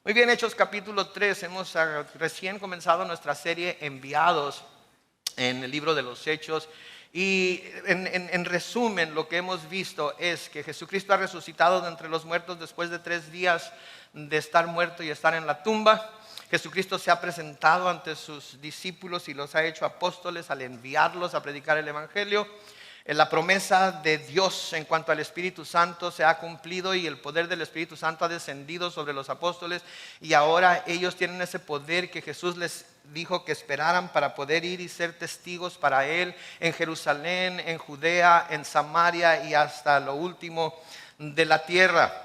Muy bien, Hechos capítulo 3, hemos recién comenzado nuestra serie Enviados en el libro de los Hechos. Y en resumen, lo que hemos visto es que Jesucristo ha resucitado de entre los muertos después de 3 días de estar muerto y estar en la tumba. Jesucristo se ha presentado ante sus discípulos y los ha hecho apóstoles al enviarlos a predicar el evangelio. La promesa de Dios en cuanto al Espíritu Santo se ha cumplido y el poder del Espíritu Santo ha descendido sobre los apóstoles, y ahora ellos tienen ese poder que Jesús les dijo que esperaran para poder ir y ser testigos para Él en Jerusalén, en Judea, en Samaria y hasta lo último de la tierra.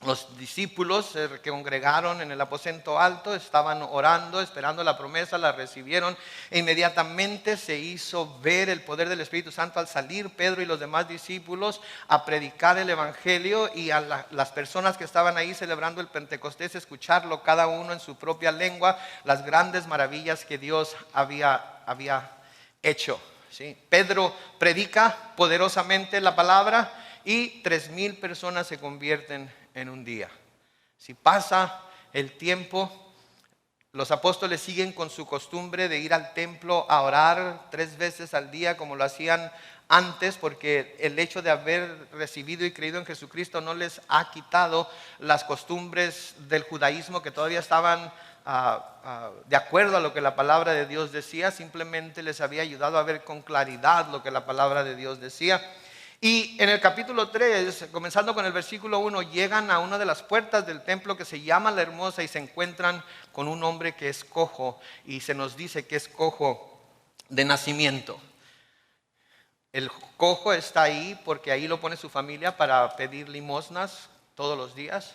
Los discípulos se congregaron en el aposento alto, estaban orando, esperando la promesa, la recibieron e inmediatamente se hizo ver el poder del Espíritu Santo al salir Pedro y los demás discípulos a predicar el evangelio, y a las personas que estaban ahí celebrando el Pentecostés escucharlo cada uno en su propia lengua, las grandes maravillas que Dios había hecho. ¿Sí? Pedro predica poderosamente la palabra y 3,000 personas se convierten en un día. Si pasa el tiempo, los apóstoles siguen con su costumbre de ir al templo a orar 3 veces al día como lo hacían antes, porque el hecho de haber recibido y creído en Jesucristo no les ha quitado las costumbres del judaísmo que todavía estaban de acuerdo a lo que la palabra de Dios decía. Simplemente les había ayudado a ver con claridad lo que la palabra de Dios decía. Y en el capítulo 3, comenzando con el versículo 1, llegan a una de las puertas del templo que se llama La Hermosa y se encuentran con un hombre que es cojo, y se nos dice que es cojo de nacimiento. El cojo está ahí porque ahí lo pone su familia para pedir limosnas todos los días,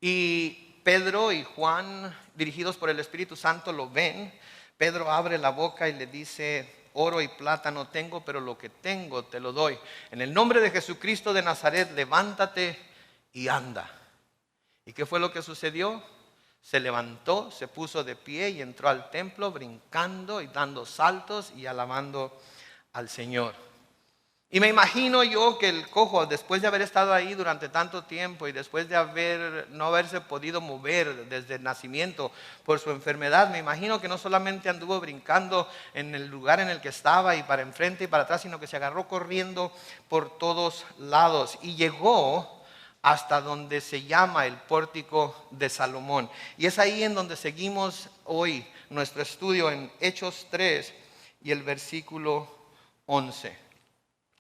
y Pedro y Juan, dirigidos por el Espíritu Santo, lo ven. Pedro abre la boca y le dice: oro y plata no tengo, pero lo que tengo te lo doy. En el nombre de Jesucristo de Nazaret, levántate y anda. ¿Y qué fue lo que sucedió? Se levantó, se puso de pie y entró al templo brincando y dando saltos y alabando al Señor. Y me imagino yo que el cojo, después de haber estado ahí durante tanto tiempo y después de no haberse podido mover desde el nacimiento por su enfermedad, me imagino que no solamente anduvo brincando en el lugar en el que estaba y para enfrente y para atrás, sino que se agarró corriendo por todos lados y llegó hasta donde se llama el pórtico de Salomón. Y es ahí en donde seguimos hoy nuestro estudio en Hechos 3 y el versículo 11.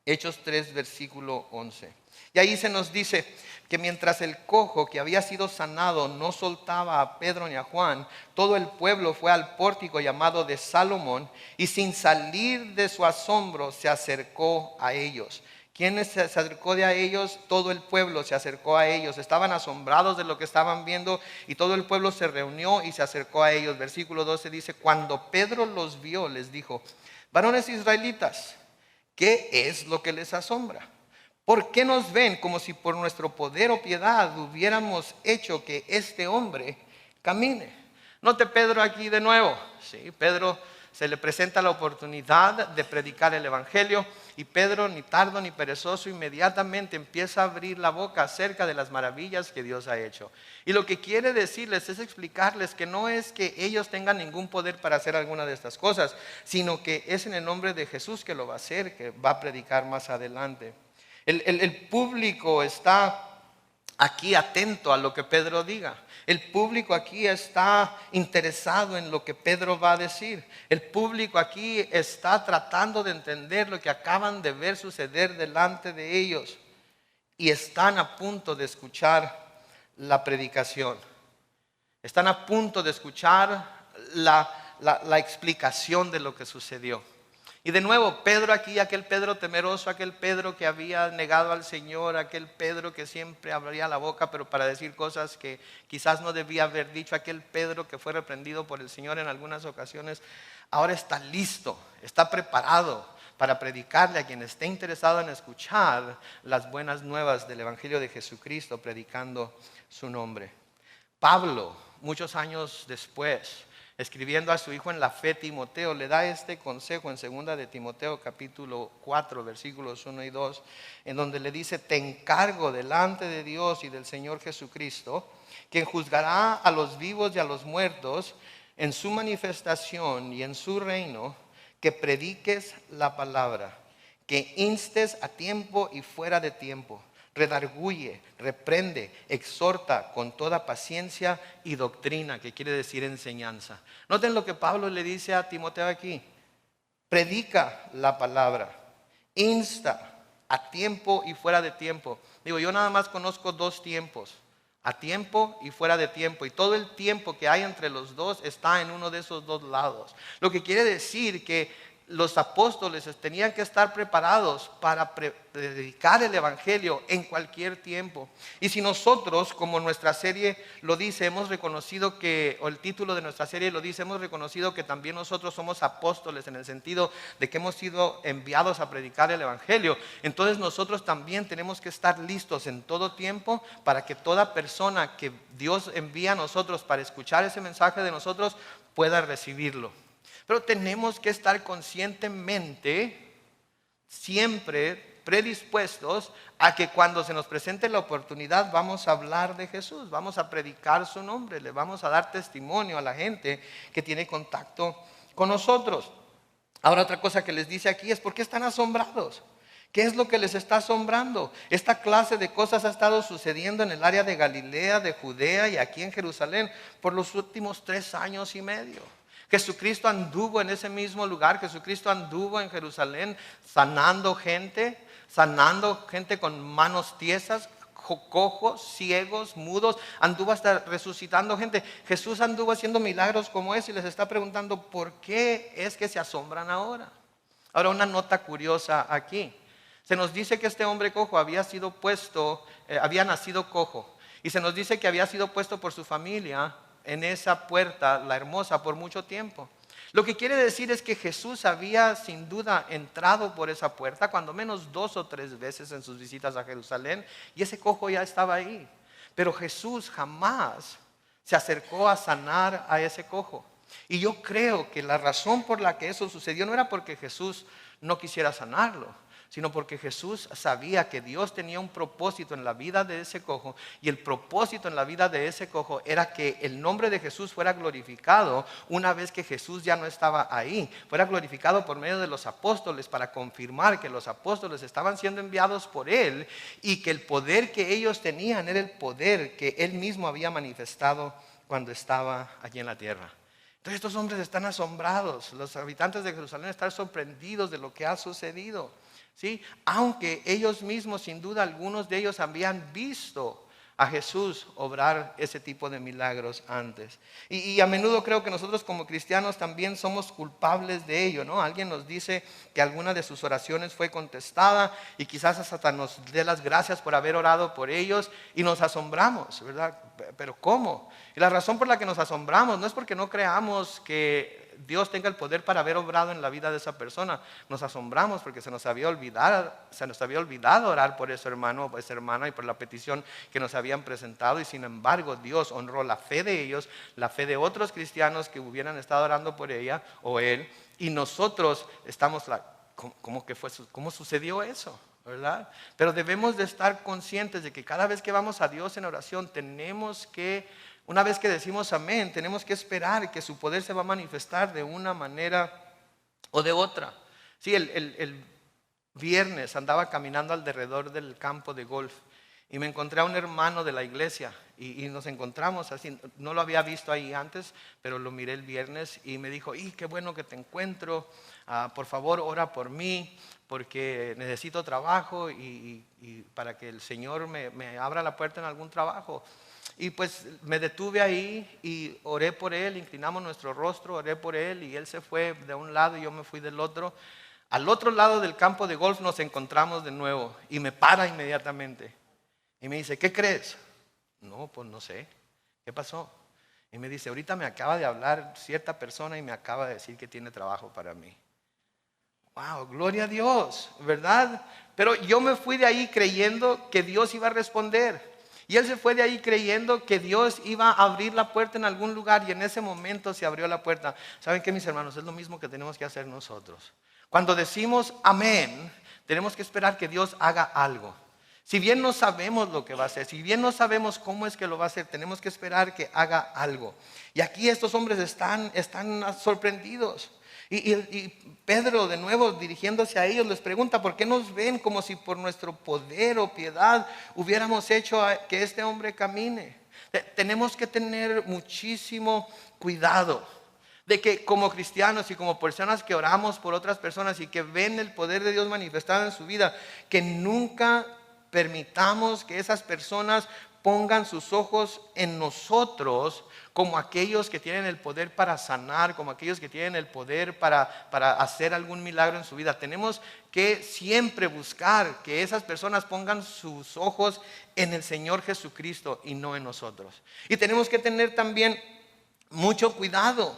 Hechos 3, versículo 11. Y ahí se nos dice que mientras el cojo que había sido sanado no soltaba a Pedro ni a Juan, todo el pueblo fue al pórtico llamado de Salomón y sin salir de su asombro se acercó a ellos. ¿Quién se acercó a ellos? Todo el pueblo se acercó a ellos. Estaban asombrados de lo que estaban viendo y todo el pueblo se reunió y se acercó a ellos. Versículo 12 dice: cuando Pedro los vio, les dijo: varones israelitas, ¿qué es lo que les asombra? ¿Por qué nos ven como si por nuestro poder o piedad hubiéramos hecho que este hombre camine? Note Pedro aquí de nuevo. Sí, Pedro se le presenta la oportunidad de predicar el evangelio y Pedro, ni tardo ni perezoso, inmediatamente empieza a abrir la boca acerca de las maravillas que Dios ha hecho. Y lo que quiere decirles es explicarles que no es que ellos tengan ningún poder para hacer alguna de estas cosas, sino que es en el nombre de Jesús que lo va a hacer, que va a predicar más adelante. El público está aquí atento a lo que Pedro diga. El público aquí está interesado en lo que Pedro va a decir. El público aquí está tratando de entender lo que acaban de ver suceder delante de ellos y están a punto de escuchar la predicación. Están a punto de escuchar la explicación de lo que sucedió. Y de nuevo, Pedro aquí, aquel Pedro temeroso, aquel Pedro que había negado al Señor, aquel Pedro que siempre abría la boca pero para decir cosas que quizás no debía haber dicho, aquel Pedro que fue reprendido por el Señor en algunas ocasiones, ahora está listo, está preparado para predicarle a quien esté interesado en escuchar las buenas nuevas del Evangelio de Jesucristo, predicando su nombre. Pablo, muchos años después, escribiendo a su hijo en la fe Timoteo, le da este consejo en 2 de Timoteo capítulo 4 versículos 1 y 2, en donde le dice: te encargo delante de Dios y del Señor Jesucristo quien juzgará a los vivos y a los muertos en su manifestación y en su reino, que prediques la palabra, que instes a tiempo y fuera de tiempo, redarguye, reprende, exhorta con toda paciencia y doctrina, que quiere decir enseñanza. Noten lo que Pablo le dice a Timoteo aquí: predica la palabra, insta a tiempo y fuera de tiempo. Digo, yo nada más conozco dos tiempos: a tiempo y fuera de tiempo. Y todo el tiempo que hay entre los dos está en uno de esos dos lados. Lo que quiere decir que los apóstoles tenían que estar preparados para predicar el evangelio en cualquier tiempo. Y si nosotros, como nuestra serie lo dice, hemos reconocido que, o el título de nuestra serie lo dice, hemos reconocido que también nosotros somos apóstoles, en el sentido de que hemos sido enviados a predicar el evangelio, entonces nosotros también tenemos que estar listos en todo tiempo para que toda persona que Dios envía a nosotros para escuchar ese mensaje de nosotros pueda recibirlo. Pero tenemos que estar conscientemente siempre predispuestos a que cuando se nos presente la oportunidad vamos a hablar de Jesús, vamos a predicar su nombre, le vamos a dar testimonio a la gente que tiene contacto con nosotros. Ahora, otra cosa que les dice aquí es: ¿por qué están asombrados? ¿Qué es lo que les está asombrando? Esta clase de cosas ha estado sucediendo en el área de Galilea, de Judea y aquí en Jerusalén por los últimos 3 años y medio. Jesucristo anduvo en ese mismo lugar. Jesucristo anduvo en Jerusalén sanando gente con manos tiesas, cojos, ciegos, mudos. Anduvo hasta resucitando gente. Jesús anduvo haciendo milagros como ese y les está preguntando: ¿por qué es que se asombran ahora? Ahora, una nota curiosa aquí. Se nos dice que este hombre cojo había nacido cojo. Y se nos dice que había sido puesto por su familia en esa puerta, la hermosa, por mucho tiempo. Lo que quiere decir es que Jesús había sin duda entrado por esa puerta cuando menos 2 o 3 veces en sus visitas a Jerusalén, y ese cojo ya estaba ahí. Pero Jesús jamás se acercó a sanar a ese cojo. Y yo creo que la razón por la que eso sucedió no era porque Jesús no quisiera sanarlo, sino porque Jesús sabía que Dios tenía un propósito en la vida de ese cojo, y el propósito en la vida de ese cojo era que el nombre de Jesús fuera glorificado una vez que Jesús ya no estaba ahí, fuera glorificado por medio de los apóstoles, para confirmar que los apóstoles estaban siendo enviados por Él y que el poder que ellos tenían era el poder que Él mismo había manifestado cuando estaba allí en la tierra. Entonces estos hombres están asombrados, los habitantes de Jerusalén están sorprendidos de lo que ha sucedido. ¿Sí? Aunque ellos mismos, sin duda, algunos de ellos habían visto a Jesús obrar ese tipo de milagros antes. Y a menudo creo que nosotros como cristianos también somos culpables de ello, ¿no? Alguien nos dice que alguna de sus oraciones fue contestada y quizás hasta nos dé las gracias por haber orado por ellos, y nos asombramos, ¿verdad? Pero ¿cómo? Y la razón por la que nos asombramos no es porque no creamos que Dios tenga el poder para haber obrado en la vida de esa persona. Nos asombramos porque se nos había olvidado orar por ese hermano o por esa hermana y por la petición que nos habían presentado, y sin embargo Dios honró la fe de ellos, la fe de otros cristianos que hubieran estado orando por ella o él, y nosotros estamos ¿cómo sucedió eso? ¿Verdad? Pero debemos de estar conscientes de que cada vez que vamos a Dios en oración tenemos que, una vez que decimos amén, tenemos que esperar que su poder se va a manifestar de una manera o de otra. Sí, el viernes andaba caminando alrededor del campo de golf y me encontré a un hermano de la iglesia y nos encontramos así. No lo había visto ahí antes, pero lo miré el viernes y me dijo: qué bueno que te encuentro, por favor ora por mí porque necesito trabajo y para que el Señor me abra la puerta en algún trabajo. Y pues me detuve ahí y oré por él, inclinamos nuestro rostro, oré por él, y él se fue de un lado y yo me fui del otro. Al otro lado del campo de golf nos encontramos de nuevo y me para inmediatamente y me dice: ¿qué crees? No, pues no sé. ¿Qué pasó? Y me dice: ahorita me acaba de hablar cierta persona y me acaba de decir que tiene trabajo para mí. Wow, gloria a Dios, ¿verdad? Pero yo me fui de ahí creyendo que Dios iba a responder. Y él se fue de ahí creyendo que Dios iba a abrir la puerta en algún lugar, y en ese momento se abrió la puerta. ¿Saben qué, mis hermanos? Es lo mismo que tenemos que hacer nosotros. Cuando decimos amén, tenemos que esperar que Dios haga algo. Si bien no sabemos lo que va a hacer, si bien no sabemos cómo es que lo va a hacer, tenemos que esperar que haga algo. Y aquí estos hombres están sorprendidos. Y Pedro, de nuevo dirigiéndose a ellos, les pregunta: ¿por qué nos ven como si por nuestro poder o piedad hubiéramos hecho que este hombre camine? Tenemos que tener muchísimo cuidado de que como cristianos y como personas que oramos por otras personas y que ven el poder de Dios manifestado en su vida, que nunca permitamos que esas personas pongan sus ojos en nosotros como aquellos que tienen el poder para sanar, como aquellos que tienen el poder para hacer algún milagro en su vida. Tenemos que siempre buscar que esas personas pongan sus ojos en el Señor Jesucristo y no en nosotros. Y tenemos que tener también mucho cuidado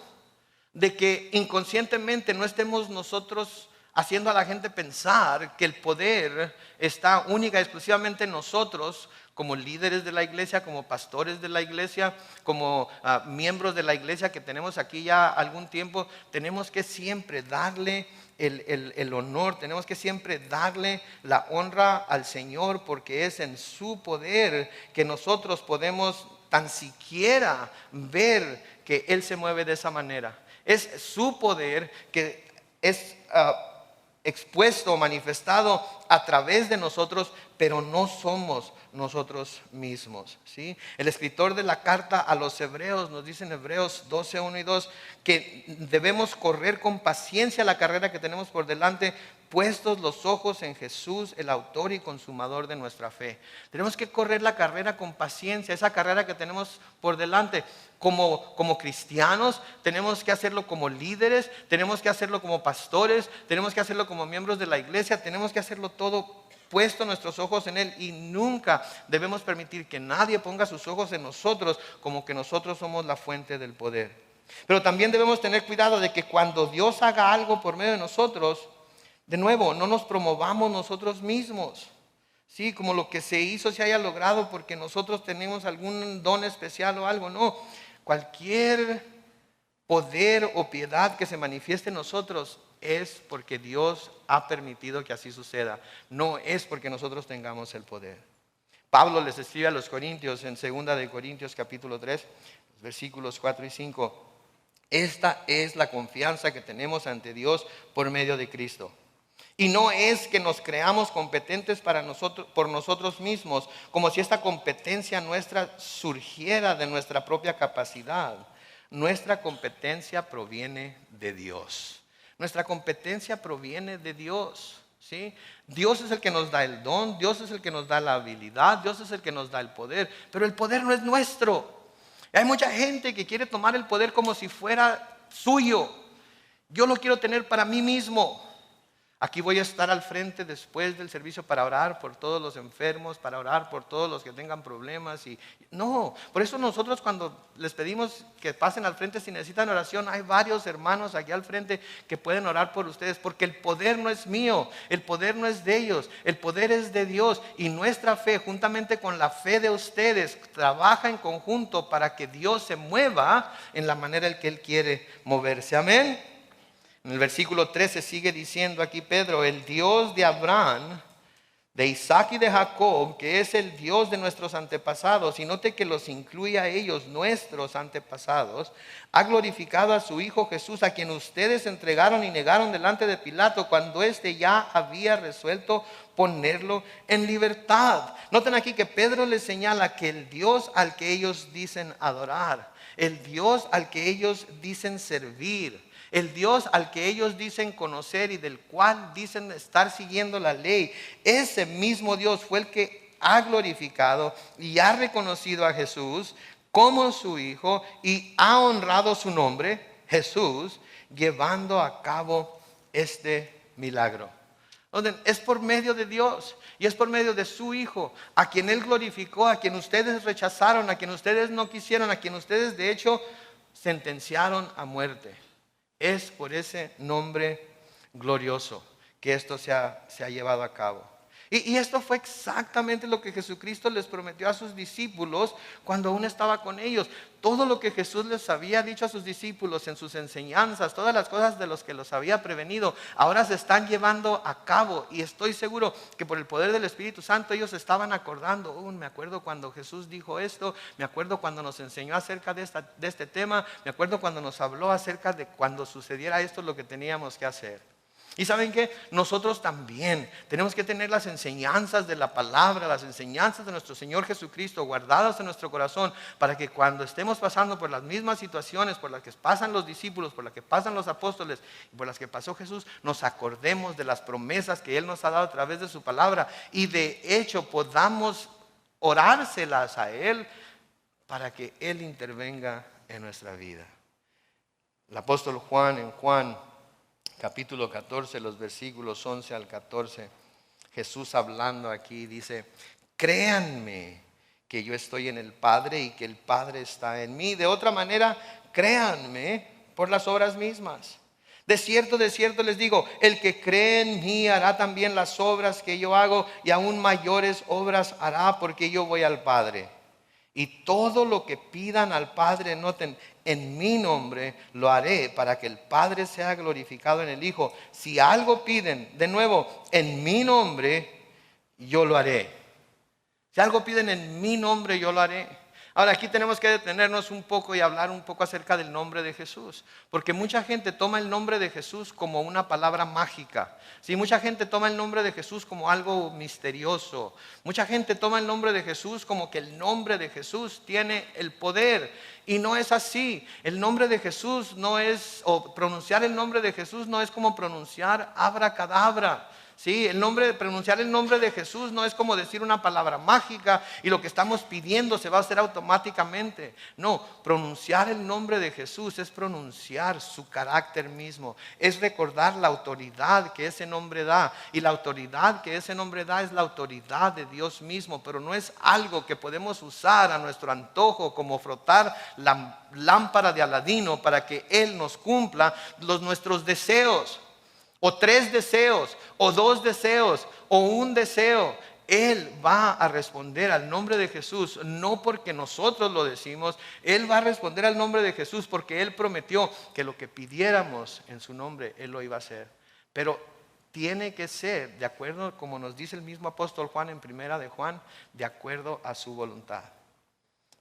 de que inconscientemente no estemos nosotros haciendo a la gente pensar que el poder está única y exclusivamente en nosotros, como líderes de la iglesia, como pastores de la iglesia, como miembros de la iglesia que tenemos aquí ya algún tiempo. Tenemos que siempre darle el honor, tenemos que siempre darle la honra al Señor, porque es en su poder que nosotros podemos tan siquiera ver que Él se mueve de esa manera. Es su poder que es expuesto, manifestado a través de nosotros, pero no somos nosotros mismos, ¿sí? El escritor de la carta a los Hebreos nos dice en Hebreos 12, 1 y 2 que debemos correr con paciencia la carrera que tenemos por delante, puestos los ojos en Jesús, el autor y consumador de nuestra fe. Tenemos que correr la carrera con paciencia, esa carrera que tenemos por delante. Como cristianos, tenemos que hacerlo como líderes, tenemos que hacerlo como pastores, tenemos que hacerlo como miembros de la iglesia, tenemos que hacerlo todo puesto nuestros ojos en Él, y nunca debemos permitir que nadie ponga sus ojos en nosotros como que nosotros somos la fuente del poder. Pero también debemos tener cuidado de que cuando Dios haga algo por medio de nosotros, de nuevo, no nos promovamos nosotros mismos, ¿sí? Como lo que se hizo se haya logrado porque nosotros tenemos algún don especial o algo. No, cualquier poder o piedad que se manifieste en nosotros es porque Dios ha permitido que así suceda. No es porque nosotros tengamos el poder. Pablo les escribe a los Corintios en 2 de Corintios capítulo 3, versículos 4 y 5. Esta es la confianza que tenemos ante Dios por medio de Cristo. Y no es que nos creamos competentes por nosotros mismos, como si esta competencia nuestra surgiera de nuestra propia capacidad. Nuestra competencia proviene de Dios. Nuestra competencia proviene de Dios, ¿sí? Dios es el que nos da el don, Dios es el que nos da la habilidad, Dios es el que nos da el poder, pero el poder no es nuestro. Hay mucha gente que quiere tomar el poder como si fuera suyo. Yo lo quiero tener para mí mismo. Aquí voy a estar al frente después del servicio para orar por todos los enfermos, para orar por todos los que tengan problemas. No, por eso nosotros cuando les pedimos que pasen al frente si necesitan oración, hay varios hermanos aquí al frente que pueden orar por ustedes, porque el poder no es mío, el poder no es de ellos, el poder es de Dios, y nuestra fe juntamente con la fe de ustedes trabaja en conjunto para que Dios se mueva en la manera en que Él quiere moverse. Amén. En el versículo 13 sigue diciendo aquí Pedro: el Dios de Abraham, de Isaac y de Jacob, que es el Dios de nuestros antepasados, y note que los incluye a ellos, nuestros antepasados, ha glorificado a su Hijo Jesús, a quien ustedes entregaron y negaron delante de Pilato, cuando éste ya había resuelto ponerlo en libertad. Noten aquí que Pedro les señala que el Dios al que ellos dicen adorar, el Dios al que ellos dicen servir, el Dios al que ellos dicen conocer y del cual dicen estar siguiendo la ley, ese mismo Dios fue el que ha glorificado y ha reconocido a Jesús como su Hijo y ha honrado su nombre, Jesús, llevando a cabo este milagro. Es por medio de Dios y es por medio de su Hijo, a quien Él glorificó, a quien ustedes rechazaron, a quien ustedes no quisieron, a quien ustedes de hecho sentenciaron a muerte. Es por ese nombre glorioso que esto se ha llevado a cabo. Y esto fue exactamente lo que Jesucristo les prometió a sus discípulos cuando aún estaba con ellos. Todo lo que Jesús les había dicho a sus discípulos en sus enseñanzas, todas las cosas de los que los había prevenido, ahora se están llevando a cabo. Y estoy seguro que por el poder del Espíritu Santo ellos estaban acordando. Me acuerdo cuando Jesús dijo esto, me acuerdo cuando nos enseñó acerca de este tema, me acuerdo cuando nos habló acerca de cuando sucediera esto, lo que teníamos que hacer. Y ¿saben qué? Nosotros también tenemos que tener las enseñanzas de la palabra, las enseñanzas de nuestro Señor Jesucristo guardadas en nuestro corazón, para que cuando estemos pasando por las mismas situaciones por las que pasan los discípulos, por las que pasan los apóstoles y por las que pasó Jesús, nos acordemos de las promesas que Él nos ha dado a través de su palabra, y de hecho podamos orárselas a Él para que Él intervenga en nuestra vida. El apóstol Juan, en Juan capítulo 14, los versículos 11 al 14, Jesús hablando aquí dice: créanme que yo estoy en el Padre y que el Padre está en mí. De otra manera, créanme por las obras mismas. De cierto les digo, el que cree en mí hará también las obras que yo hago, y aún mayores obras hará, porque yo voy al Padre. Y todo lo que pidan al Padre, noten, en mi nombre lo haré, para que el Padre sea glorificado en el Hijo. Si algo piden, de nuevo, en mi nombre, yo lo haré. Si algo piden en mi nombre, yo lo haré. Ahora, aquí tenemos que detenernos un poco y hablar un poco acerca del nombre de Jesús, porque mucha gente toma el nombre de Jesús como una palabra mágica. Sí, mucha gente toma el nombre de Jesús como algo misterioso. Mucha gente toma el nombre de Jesús como que el nombre de Jesús tiene el poder, y no es así. El nombre de Jesús no es, o pronunciar el nombre de Jesús no es como pronunciar abracadabra. Sí, pronunciar el nombre de Jesús no es como decir una palabra mágica y lo que estamos pidiendo se va a hacer automáticamente. No, pronunciar el nombre de Jesús es pronunciar su carácter mismo, es recordar la autoridad que ese nombre da, y la autoridad que ese nombre da es la autoridad de Dios mismo, pero no es algo que podemos usar a nuestro antojo, como frotar la lámpara de Aladino para que Él nos cumpla nuestros deseos. O 3 deseos, o 2 deseos, o 1 deseo. Él va a responder al nombre de Jesús, no porque nosotros lo decimos. Él va a responder al nombre de Jesús porque Él prometió que lo que pidiéramos en su nombre, Él lo iba a hacer. Pero tiene que ser, de acuerdo, como nos dice el mismo apóstol Juan en primera de Juan, de acuerdo a su voluntad.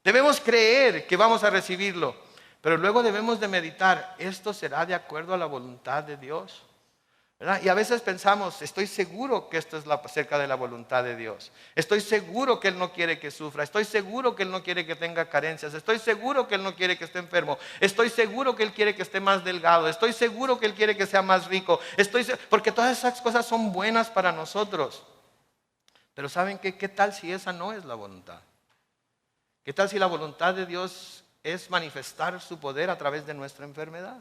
Debemos creer que vamos a recibirlo, pero luego debemos de meditar: ¿esto será de acuerdo a la voluntad de Dios? ¿Verdad? Y a veces pensamos: estoy seguro que esto es acerca de la voluntad de Dios. Estoy seguro que Él no quiere que sufra. Estoy seguro que Él no quiere que tenga carencias. Estoy seguro que Él no quiere que esté enfermo. Estoy seguro que Él quiere que esté más delgado. Estoy seguro que Él quiere que sea más rico. Porque todas esas cosas son buenas para nosotros. Pero ¿saben qué? ¿Qué tal si esa no es la voluntad? ¿Qué tal si la voluntad de Dios es manifestar su poder a través de nuestra enfermedad?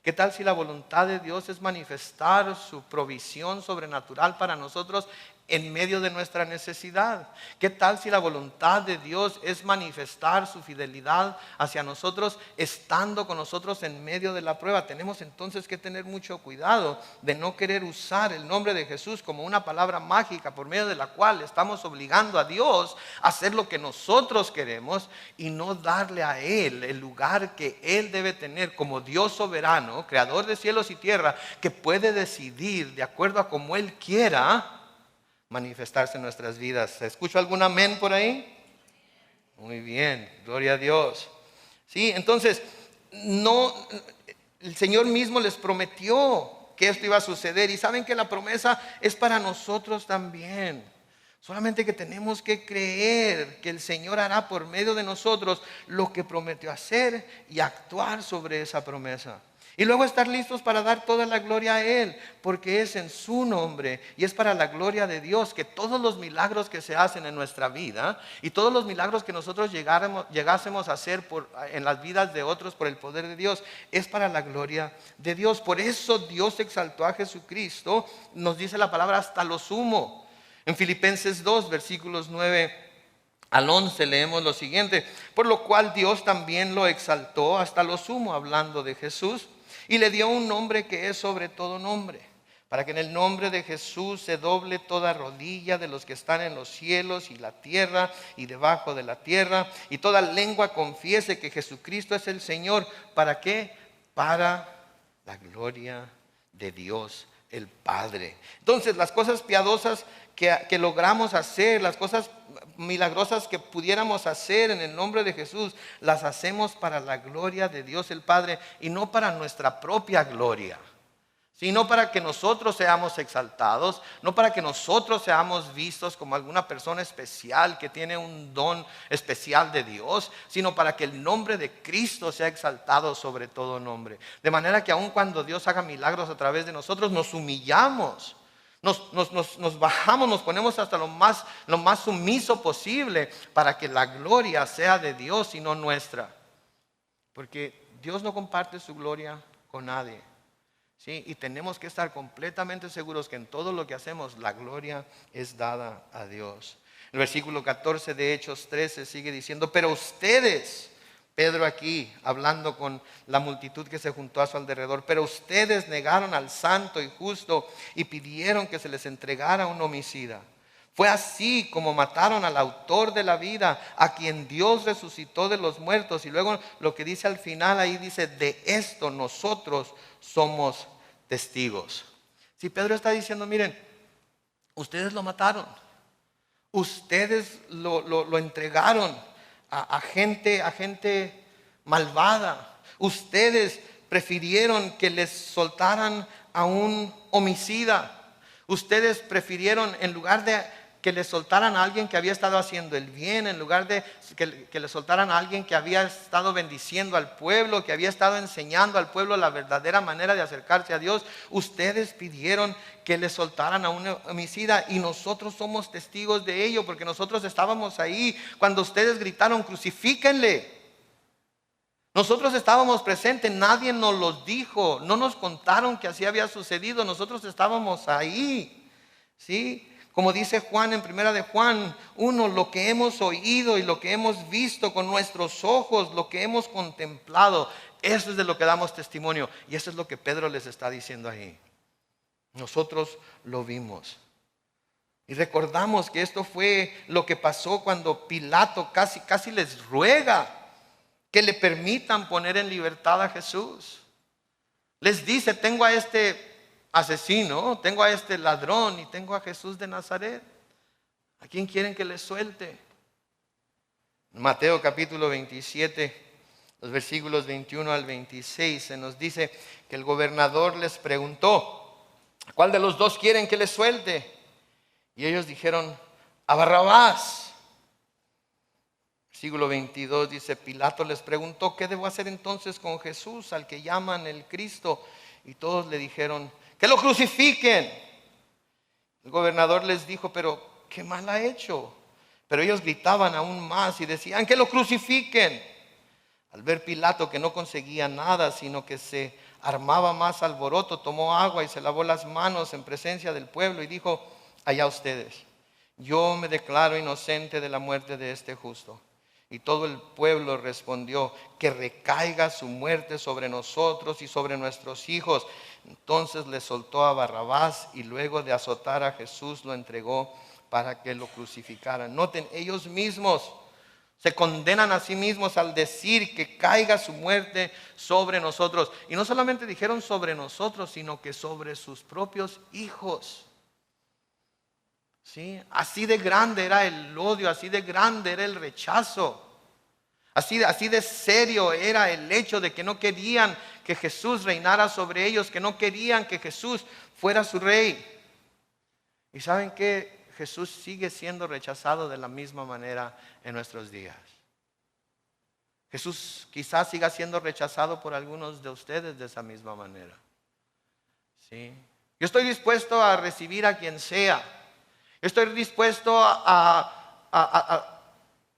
¿Qué tal si la voluntad de Dios es manifestar su provisión sobrenatural para nosotros en medio de nuestra necesidad? ¿Qué tal si la voluntad de Dios es manifestar su fidelidad hacia nosotros estando con nosotros en medio de la prueba? Tenemos entonces que tener mucho cuidado de no querer usar el nombre de Jesús como una palabra mágica por medio de la cual estamos obligando a Dios a hacer lo que nosotros queremos, y no darle a Él el lugar que Él debe tener como Dios soberano, creador de cielos y tierra, que puede decidir de acuerdo a como Él quiera manifestarse en nuestras vidas. ¿Escucho algún amén por ahí? Muy bien, gloria a Dios. Sí, entonces, el Señor mismo les prometió que esto iba a suceder, y saben que la promesa es para nosotros también. Solamente que tenemos que creer que el Señor hará por medio de nosotros lo que prometió hacer y actuar sobre esa promesa. Y luego estar listos para dar toda la gloria a Él, porque es en su nombre y es para la gloria de Dios que todos los milagros que se hacen en nuestra vida y todos los milagros que nosotros llegásemos a hacer en las vidas de otros por el poder de Dios, es para la gloria de Dios. Por eso Dios exaltó a Jesucristo, nos dice la palabra, hasta lo sumo. En Filipenses 2, versículos 9 al 11 leemos lo siguiente: por lo cual Dios también lo exaltó hasta lo sumo, hablando de Jesús, y le dio un nombre que es sobre todo nombre, para que en el nombre de Jesús se doble toda rodilla de los que están en los cielos y la tierra y debajo de la tierra, y toda lengua confiese que Jesucristo es el Señor. ¿Para qué? Para la gloria de Dios el Padre. Entonces, las cosas piadosas que logramos hacer, las cosas milagrosas que pudiéramos hacer en el nombre de Jesús, las hacemos para la gloria de Dios el Padre y no para nuestra propia gloria, sino para que nosotros seamos exaltados, no para que nosotros seamos vistos como alguna persona especial que tiene un don especial de Dios, sino para que el nombre de Cristo sea exaltado sobre todo nombre. De manera que aun cuando Dios haga milagros a través de nosotros, nos humillamos, nos bajamos, nos ponemos hasta lo más sumiso posible para que la gloria sea de Dios y no nuestra. Porque Dios no comparte su gloria con nadie. ¿Sí? Y tenemos que estar completamente seguros que en todo lo que hacemos la gloria es dada a Dios. El versículo 14 de Hechos 13 sigue diciendo: pero ustedes, Pedro aquí hablando con la multitud que se juntó a su alrededor, pero ustedes negaron al santo y justo y pidieron que se les entregara un homicida. Fue así como mataron al autor de la vida, a quien Dios resucitó de los muertos. Y luego lo que dice al final ahí dice: de esto nosotros somos testigos. Si Pedro está diciendo, miren, ustedes lo mataron, ustedes lo entregaron a gente malvada, ustedes prefirieron que les soltaran a un homicida, ustedes prefirieron, en lugar de que le soltaran a alguien que había estado haciendo el bien, en lugar de que le soltaran a alguien que había estado bendiciendo al pueblo, que había estado enseñando al pueblo la verdadera manera de acercarse a Dios, ustedes pidieron que le soltaran a un homicida, y nosotros somos testigos de ello, porque nosotros estábamos ahí cuando ustedes gritaron: crucifíquenle. Nosotros estábamos presentes, nadie nos lo dijo, no nos contaron que así había sucedido, nosotros estábamos ahí, ¿sí? Como dice Juan en primera de Juan 1, lo que hemos oído y lo que hemos visto con nuestros ojos, lo que hemos contemplado, eso es de lo que damos testimonio. Y eso es lo que Pedro les está diciendo ahí. Nosotros lo vimos. Y recordamos que esto fue lo que pasó cuando Pilato casi les ruega que le permitan poner en libertad a Jesús. Les dice: tengo a este asesino, tengo a este ladrón y tengo a Jesús de Nazaret. ¿A quién quieren que les suelte? En Mateo capítulo 27, los versículos 21 al 26, se nos dice que el gobernador les preguntó: ¿cuál de los dos quieren que les suelte? Y ellos dijeron: a Barrabás. Versículo 22 dice: Pilato les preguntó: ¿qué debo hacer entonces con Jesús, al que llaman el Cristo? Y todos le dijeron: que lo crucifiquen. El gobernador les dijo: pero ¿qué mal ha hecho? Pero ellos gritaban aún más y decían: que lo crucifiquen. Al ver Pilato que no conseguía nada, sino que se armaba más alboroto, tomó agua y se lavó las manos en presencia del pueblo y dijo: allá ustedes, yo me declaro inocente de la muerte de este justo. Y todo el pueblo respondió: que recaiga su muerte sobre nosotros y sobre nuestros hijos. Entonces le soltó a Barrabás, y luego de azotar a Jesús lo entregó para que lo crucificaran. Noten, ellos mismos se condenan a sí mismos al decir que caiga su muerte sobre nosotros. Y no solamente dijeron sobre nosotros, sino que sobre sus propios hijos. ¿Sí? Así de grande era el odio, así de grande era el rechazo, así de serio era el hecho de que no querían que Jesús reinara sobre ellos, que no querían que Jesús fuera su rey. Y saben que Jesús sigue siendo rechazado de la misma manera en nuestros días. Jesús quizás siga siendo rechazado por algunos de ustedes de esa misma manera. ¿Sí? Yo estoy dispuesto a recibir a quien sea. Estoy dispuesto a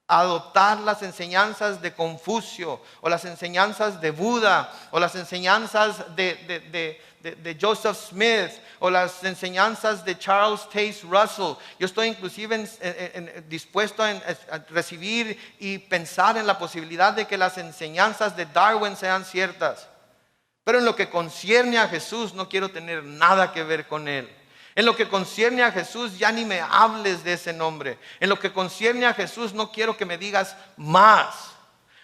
adoptar las enseñanzas de Confucio, o las enseñanzas de Buda, o las enseñanzas de Joseph Smith, o las enseñanzas de Charles Taze Russell. Yo estoy inclusive dispuesto a recibir y pensar en la posibilidad de que las enseñanzas de Darwin sean ciertas. Pero en lo que concierne a Jesús no quiero tener nada que ver con Él. En lo que concierne a Jesús ya ni me hables de ese nombre. En lo que concierne a Jesús no quiero que me digas más.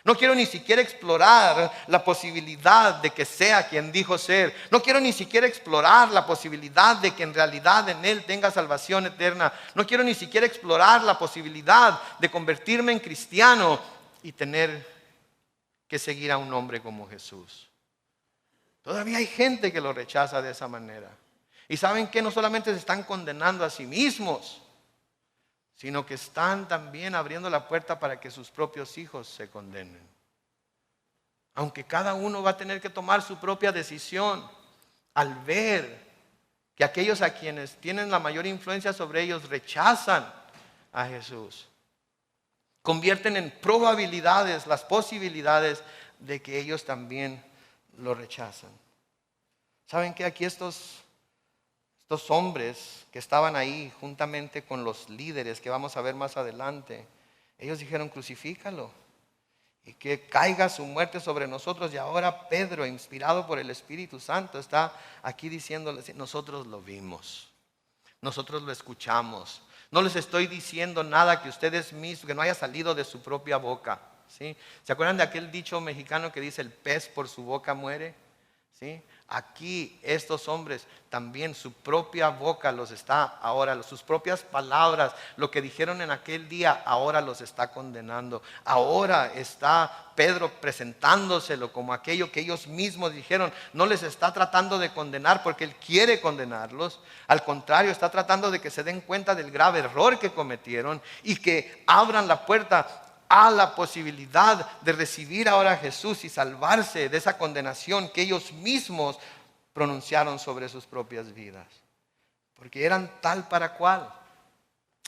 No quiero ni siquiera explorar la posibilidad de que sea quien dijo ser. No quiero ni siquiera explorar la posibilidad de que en realidad en Él tenga salvación eterna. No quiero ni siquiera explorar la posibilidad de convertirme en cristiano y tener que seguir a un hombre como Jesús. Todavía hay gente que lo rechaza de esa manera. Y saben que no solamente se están condenando a sí mismos, sino que están también abriendo la puerta para que sus propios hijos se condenen. Aunque cada uno va a tener que tomar su propia decisión al ver que aquellos a quienes tienen la mayor influencia sobre ellos rechazan a Jesús. Convierten en probabilidades las posibilidades de que ellos también lo rechazan. ¿Saben qué? Aquí estos hombres que estaban ahí juntamente con los líderes que vamos a ver más adelante, ellos dijeron: crucifícalo y que caiga su muerte sobre nosotros. Y ahora Pedro, inspirado por el Espíritu Santo, está aquí diciéndoles: nosotros lo vimos, nosotros lo escuchamos. No les estoy diciendo nada que ustedes mismos, que no haya salido de su propia boca, ¿sí? ¿Se acuerdan de aquel dicho mexicano que dice: el pez por su boca muere? ¿Sí? Aquí estos hombres también su propia boca los está ahora, sus propias palabras, lo que dijeron en aquel día, ahora los está condenando. Ahora está Pedro presentándoselo como aquello que ellos mismos dijeron. No les está tratando de condenar porque él quiere condenarlos. Al contrario, está tratando de que se den cuenta del grave error que cometieron y que abran la puerta a la posibilidad de recibir ahora a Jesús y salvarse de esa condenación que ellos mismos pronunciaron sobre sus propias vidas. Porque eran tal para cual.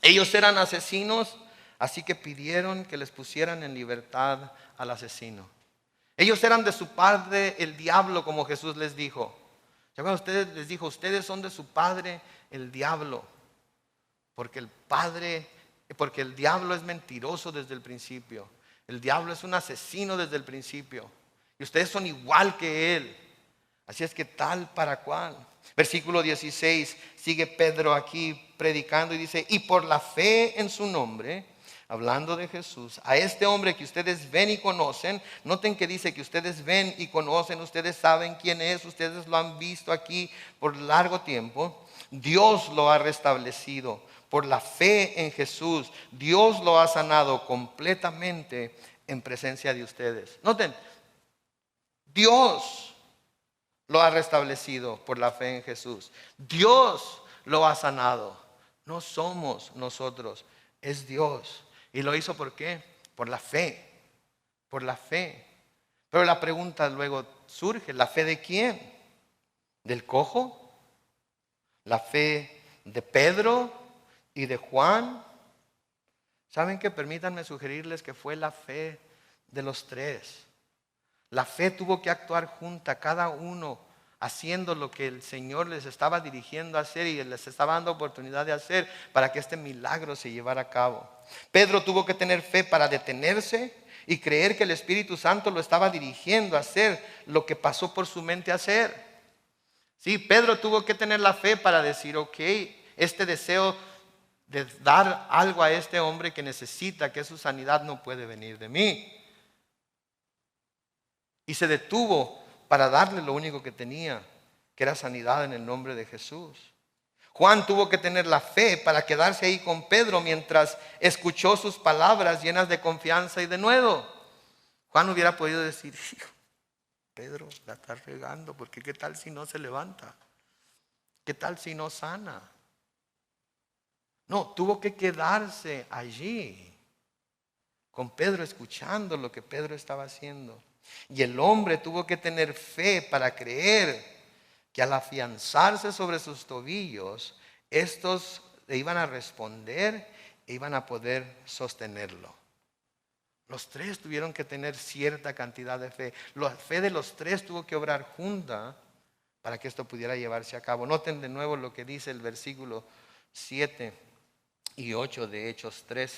Ellos eran asesinos, así que pidieron que les pusieran en libertad al asesino. Ellos eran de su padre el diablo, como Jesús les dijo. ¿Se acuerdan? Ustedes les dijo: ustedes son de su padre el diablo, porque el diablo es mentiroso desde el principio. El diablo es un asesino desde el principio. Y ustedes son igual que él. Así es que tal para cual. Versículo 16, sigue Pedro aquí predicando y dice: y por la fe en su nombre, hablando de Jesús, a este hombre que ustedes ven y conocen. Noten que dice que ustedes ven y conocen, ustedes saben quién es, ustedes lo han visto aquí por largo tiempo. Dios lo ha restablecido. Por la fe en Jesús, Dios lo ha sanado completamente en presencia de ustedes. Noten, Dios lo ha restablecido por la fe en Jesús. Dios lo ha sanado. No somos nosotros, es Dios. ¿Y lo hizo por qué? Por la fe. Por la fe. Pero la pregunta luego surge: ¿la fe de quién? ¿Del cojo? ¿La fe de Pedro y de Juan? ¿Saben qué? Permítanme sugerirles que fue la fe de los tres. La fe tuvo que actuar junta, cada uno haciendo lo que el Señor les estaba dirigiendo a hacer y les estaba dando oportunidad de hacer para que este milagro se llevara a cabo. Pedro tuvo que tener fe para detenerse y creer que el Espíritu Santo lo estaba dirigiendo a hacer lo que pasó por su mente hacer. Sí, Pedro tuvo que tener la fe para decir: ok, este deseo de dar algo a este hombre que necesita, que es su sanidad, no puede venir de mí. Y se detuvo para darle lo único que tenía, que era sanidad en el nombre de Jesús. Juan tuvo que tener la fe para quedarse ahí con Pedro mientras escuchó sus palabras llenas de confianza y de nuevo. Juan hubiera podido decir: Pedro, la está regando, porque ¿qué tal si no se levanta? ¿Qué tal si no sana? No, tuvo que quedarse allí con Pedro, escuchando lo que Pedro estaba haciendo. Y el hombre tuvo que tener fe para creer que al afianzarse sobre sus tobillos, estos le iban a responder e iban a poder sostenerlo. Los tres tuvieron que tener cierta cantidad de fe. La fe de los tres tuvo que obrar junta para que esto pudiera llevarse a cabo. Noten de nuevo lo que dice el versículo 7 y 8 de Hechos 3.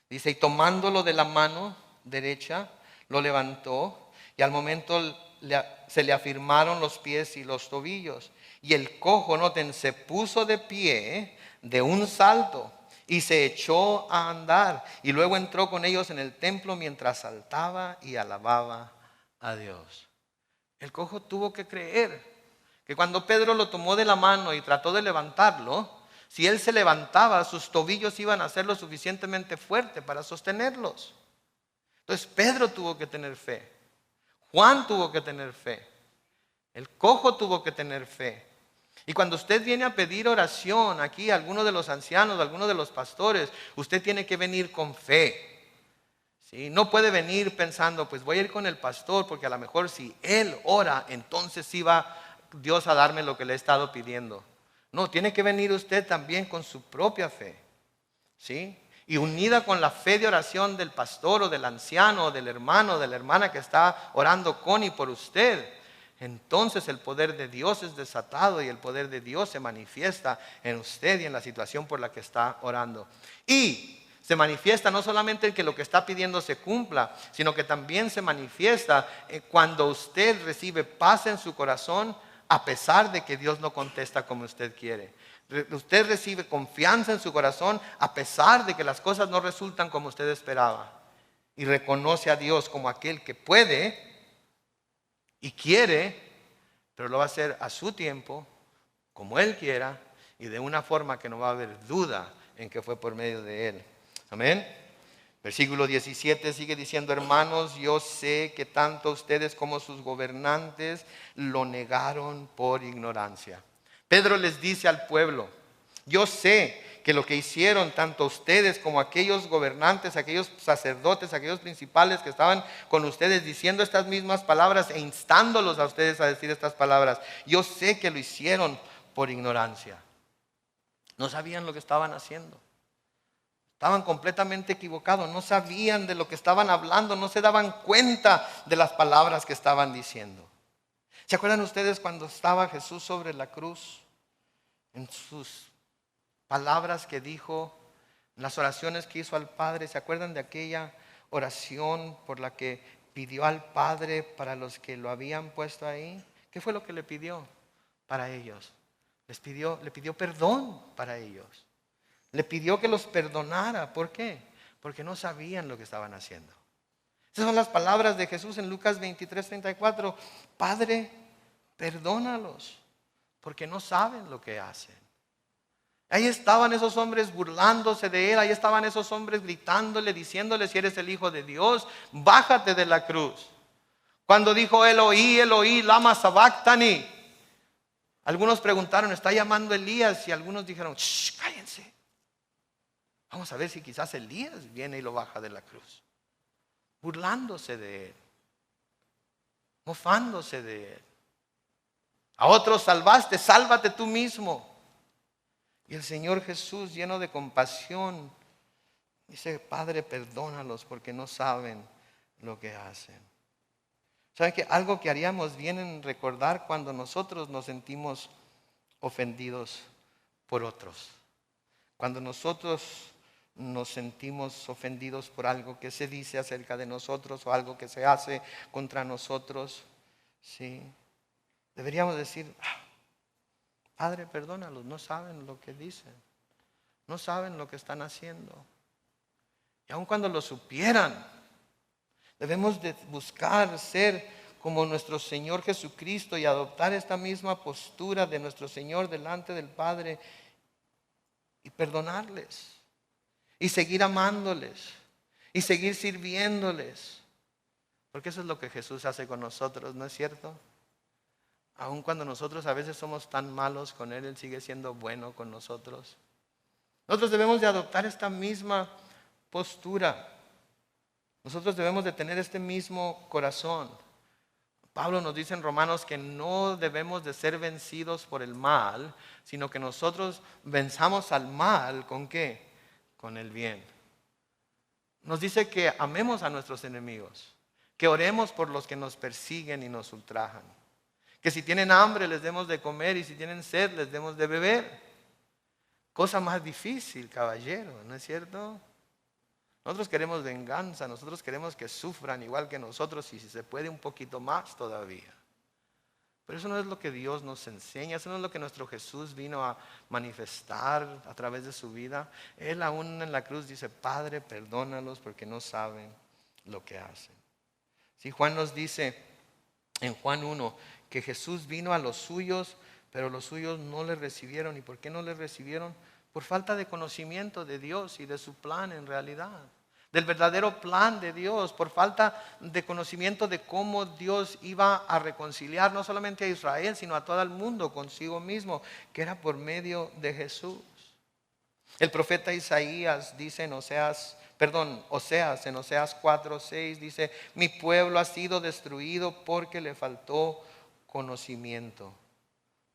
Dice: y tomándolo de la mano derecha, lo levantó, y al momento se le afirmaron los pies y los tobillos. Y el cojo, noten, se puso de pie de un salto y se echó a andar. Y luego entró con ellos en el templo mientras saltaba y alababa a Dios. El cojo tuvo que creer que cuando Pedro lo tomó de la mano y trató de levantarlo, si él se levantaba, sus tobillos iban a ser lo suficientemente fuertes para sostenerlos. Entonces Pedro tuvo que tener fe. Juan tuvo que tener fe. El cojo tuvo que tener fe. Y cuando usted viene a pedir oración aquí a alguno de los ancianos, a alguno de los pastores, usted tiene que venir con fe. ¿Sí? No puede venir pensando, pues voy a ir con el pastor, porque a lo mejor si él ora, entonces sí va Dios a darme lo que le he estado pidiendo. No, tiene que venir usted también con su propia fe. ¿Sí? Y unida con la fe de oración del pastor o del anciano o del hermano o de la hermana que está orando con y por usted, entonces el poder de Dios es desatado y el poder de Dios se manifiesta en usted y en la situación por la que está orando. Y se manifiesta no solamente en que lo que está pidiendo se cumpla, sino que también se manifiesta cuando usted recibe paz en su corazón a pesar de que Dios no contesta como usted quiere. Usted recibe confianza en su corazón a pesar de que las cosas no resultan como usted esperaba. Y reconoce a Dios como aquel que puede y quiere, pero lo va a hacer a su tiempo, como Él quiera, y de una forma que no va a haber duda en que fue por medio de Él. Amén. Versículo 17 sigue diciendo: hermanos, yo sé que tanto ustedes como sus gobernantes lo negaron por ignorancia. Pedro les dice al pueblo: yo sé que lo que hicieron tanto ustedes como aquellos gobernantes, aquellos sacerdotes, aquellos principales que estaban con ustedes diciendo estas mismas palabras e instándolos a ustedes a decir estas palabras, yo sé que lo hicieron por ignorancia. No sabían lo que estaban haciendo. Estaban completamente equivocados, no sabían de lo que estaban hablando, no se daban cuenta de las palabras que estaban diciendo. ¿Se acuerdan ustedes cuando estaba Jesús sobre la cruz? En sus palabras que dijo, en las oraciones que hizo al Padre, ¿se acuerdan de aquella oración por la que pidió al Padre para los que lo habían puesto ahí? ¿Qué fue lo que le pidió para ellos? Le pidió perdón para ellos. Le pidió que los perdonara. ¿Por qué? Porque no sabían lo que estaban haciendo. Esas son las palabras de Jesús en Lucas 23:34. Padre, perdónalos, porque no saben lo que hacen. Ahí estaban esos hombres burlándose de él. Ahí estaban esos hombres gritándole, diciéndole: si eres el Hijo de Dios, bájate de la cruz. Cuando dijo Eloí, Eloí, lama sabactani, algunos preguntaron: ¿está llamando Elías? Y algunos dijeron: shh, cállense. Vamos a ver si quizás Elías viene y lo baja de la cruz. Burlándose de él, mofándose de él. A otros salvaste, sálvate tú mismo. Y el Señor Jesús, lleno de compasión, dice: Padre, perdónalos porque no saben lo que hacen. ¿Saben qué? Algo que haríamos bien en recordar cuando nosotros nos sentimos ofendidos por otros. Cuando nosotros nos sentimos ofendidos por algo que se dice acerca de nosotros o algo que se hace contra nosotros, ¿sí? Deberíamos decir: Padre, perdónalos, no saben lo que dicen, no saben lo que están haciendo. Y aun cuando lo supieran, debemos de buscar ser como nuestro Señor Jesucristo y adoptar esta misma postura de nuestro Señor delante del Padre y perdonarles y seguir amándoles y seguir sirviéndoles, porque eso es lo que Jesús hace con nosotros, ¿no es cierto? Aun cuando nosotros a veces somos tan malos con Él, Él sigue siendo bueno con nosotros. Nosotros debemos de adoptar esta misma postura. Nosotros debemos de tener este mismo corazón. Pablo nos dice en Romanos que no debemos de ser vencidos por el mal, sino que nosotros venzamos al mal, ¿con qué? Con el bien. Nos dice que amemos a nuestros enemigos, que oremos por los que nos persiguen y nos ultrajan, que si tienen hambre les demos de comer y si tienen sed les demos de beber. Cosa más difícil, caballero, ¿no es cierto? Nosotros queremos venganza, nosotros queremos que sufran igual que nosotros y si se puede un poquito más todavía. Pero eso no es lo que Dios nos enseña, eso no es lo que nuestro Jesús vino a manifestar a través de su vida. Él aún en la cruz dice, Padre, perdónalos porque no saben lo que hacen. Sí, Juan nos dice en Juan 1 que Jesús vino a los suyos, pero los suyos no le recibieron. ¿Y por qué no le recibieron? Por falta de conocimiento de Dios y de su plan en realidad. Del verdadero plan de Dios, por falta de conocimiento de cómo Dios iba a reconciliar no solamente a Israel, sino a todo el mundo consigo mismo, que era por medio de Jesús. El profeta Isaías dice en Oseas en Oseas 4:6 dice, mi pueblo ha sido destruido porque le faltó conocimiento.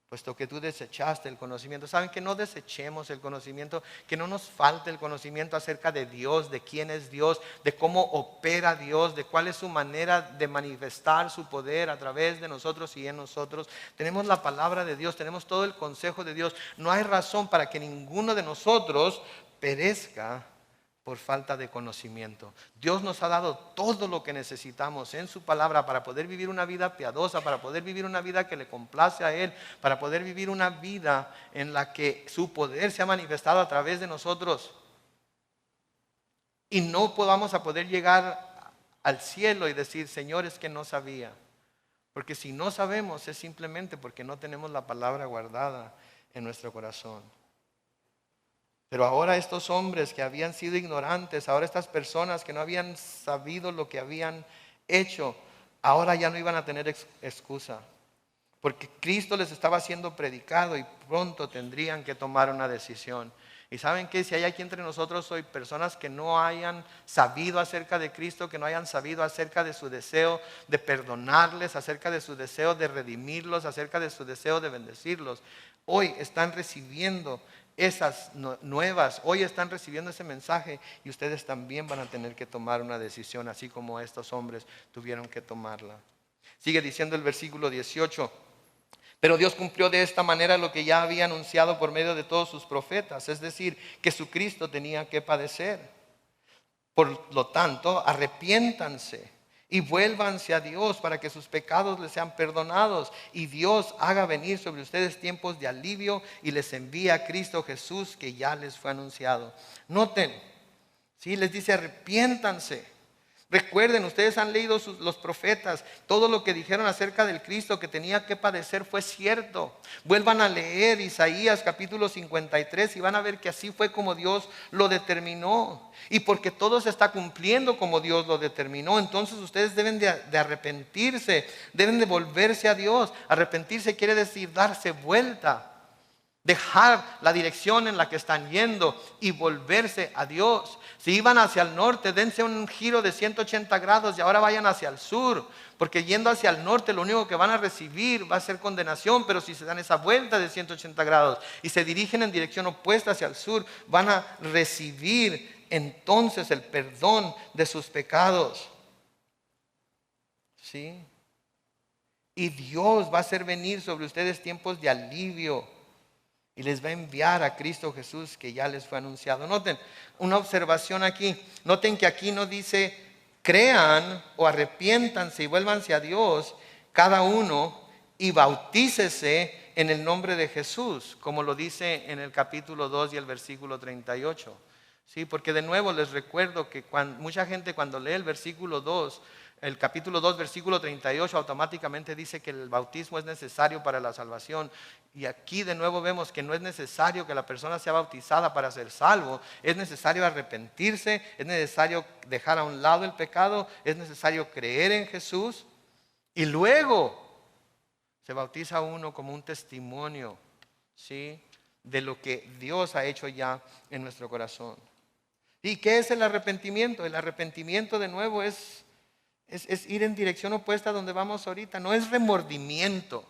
Puesto que tú desechaste el conocimiento. Saben, que no desechemos el conocimiento, que no nos falte el conocimiento acerca de Dios, de quién es Dios, de cómo opera Dios, de cuál es su manera de manifestar su poder a través de nosotros y en nosotros. Tenemos la palabra de Dios, tenemos todo el consejo de Dios. No hay razón para que ninguno de nosotros perezca por falta de conocimiento. Dios nos ha dado todo lo que necesitamos en su palabra para poder vivir una vida piadosa, para poder vivir una vida que le complace a Él, para poder vivir una vida en la que su poder se ha manifestado a través de nosotros. Y no podamos a poder llegar al cielo y decir, Señor, es que no sabía. Porque si no sabemos es simplemente porque no tenemos la palabra guardada en nuestro corazón. Pero ahora estos hombres que habían sido ignorantes, ahora estas personas que no habían sabido lo que habían hecho, ahora ya no iban a tener excusa. Porque Cristo les estaba siendo predicado y pronto tendrían que tomar una decisión. Y saben que si hay aquí entre nosotros hoy personas que no hayan sabido acerca de Cristo, que no hayan sabido acerca de su deseo de perdonarles, acerca de su deseo de redimirlos, acerca de su deseo de bendecirlos, hoy están recibiendo esas nuevas, hoy están recibiendo ese mensaje y ustedes también van a tener que tomar una decisión, así como estos hombres tuvieron que tomarla. Sigue diciendo el versículo 18. Pero Dios cumplió de esta manera lo que ya había anunciado por medio de todos sus profetas, es decir, que su Cristo tenía que padecer. Por lo tanto, arrepiéntanse y vuélvanse a Dios para que sus pecados les sean perdonados y Dios haga venir sobre ustedes tiempos de alivio y les envía a Cristo Jesús que ya les fue anunciado. Noten, ¿sí? Les dice arrepiéntanse. Recuerden, ustedes han leído los profetas, todo lo que dijeron acerca del Cristo que tenía que padecer fue cierto. Vuelvan a leer Isaías capítulo 53 y van a ver que así fue como Dios lo determinó. Y porque todo se está cumpliendo como Dios lo determinó, entonces ustedes deben de arrepentirse, deben de volverse a Dios. Arrepentirse quiere decir darse vuelta. Dejar la dirección en la que están yendo y volverse a Dios. Si iban hacia el norte, dense un giro de 180 grados y ahora vayan hacia el sur. Porque yendo hacia el norte lo único que van a recibir va a ser condenación. Pero si se dan esa vuelta de 180 grados y se dirigen en dirección opuesta hacia el sur, van a recibir entonces el perdón de sus pecados. ¿Sí? Y Dios va a hacer venir sobre ustedes tiempos de alivio. Y les va a enviar a Cristo Jesús que ya les fue anunciado. Noten una observación aquí. Noten que aquí no dice crean o arrepiéntanse y vuélvanse a Dios cada uno y bautícese en el nombre de Jesús, como lo dice en el capítulo 2 y el versículo 38. Sí, porque de nuevo les recuerdo que mucha gente cuando lee el versículo 2, el capítulo 2, versículo 38, automáticamente dice que el bautismo es necesario para la salvación. Y aquí de nuevo vemos que no es necesario que la persona sea bautizada para ser salvo. Es necesario arrepentirse, es necesario dejar a un lado el pecado, es necesario creer en Jesús. Y luego se bautiza uno como un testimonio, ¿sí?, de lo que Dios ha hecho ya en nuestro corazón. ¿Y qué es el arrepentimiento? El arrepentimiento de nuevo es ir en dirección opuesta a donde vamos ahorita. No es remordimiento,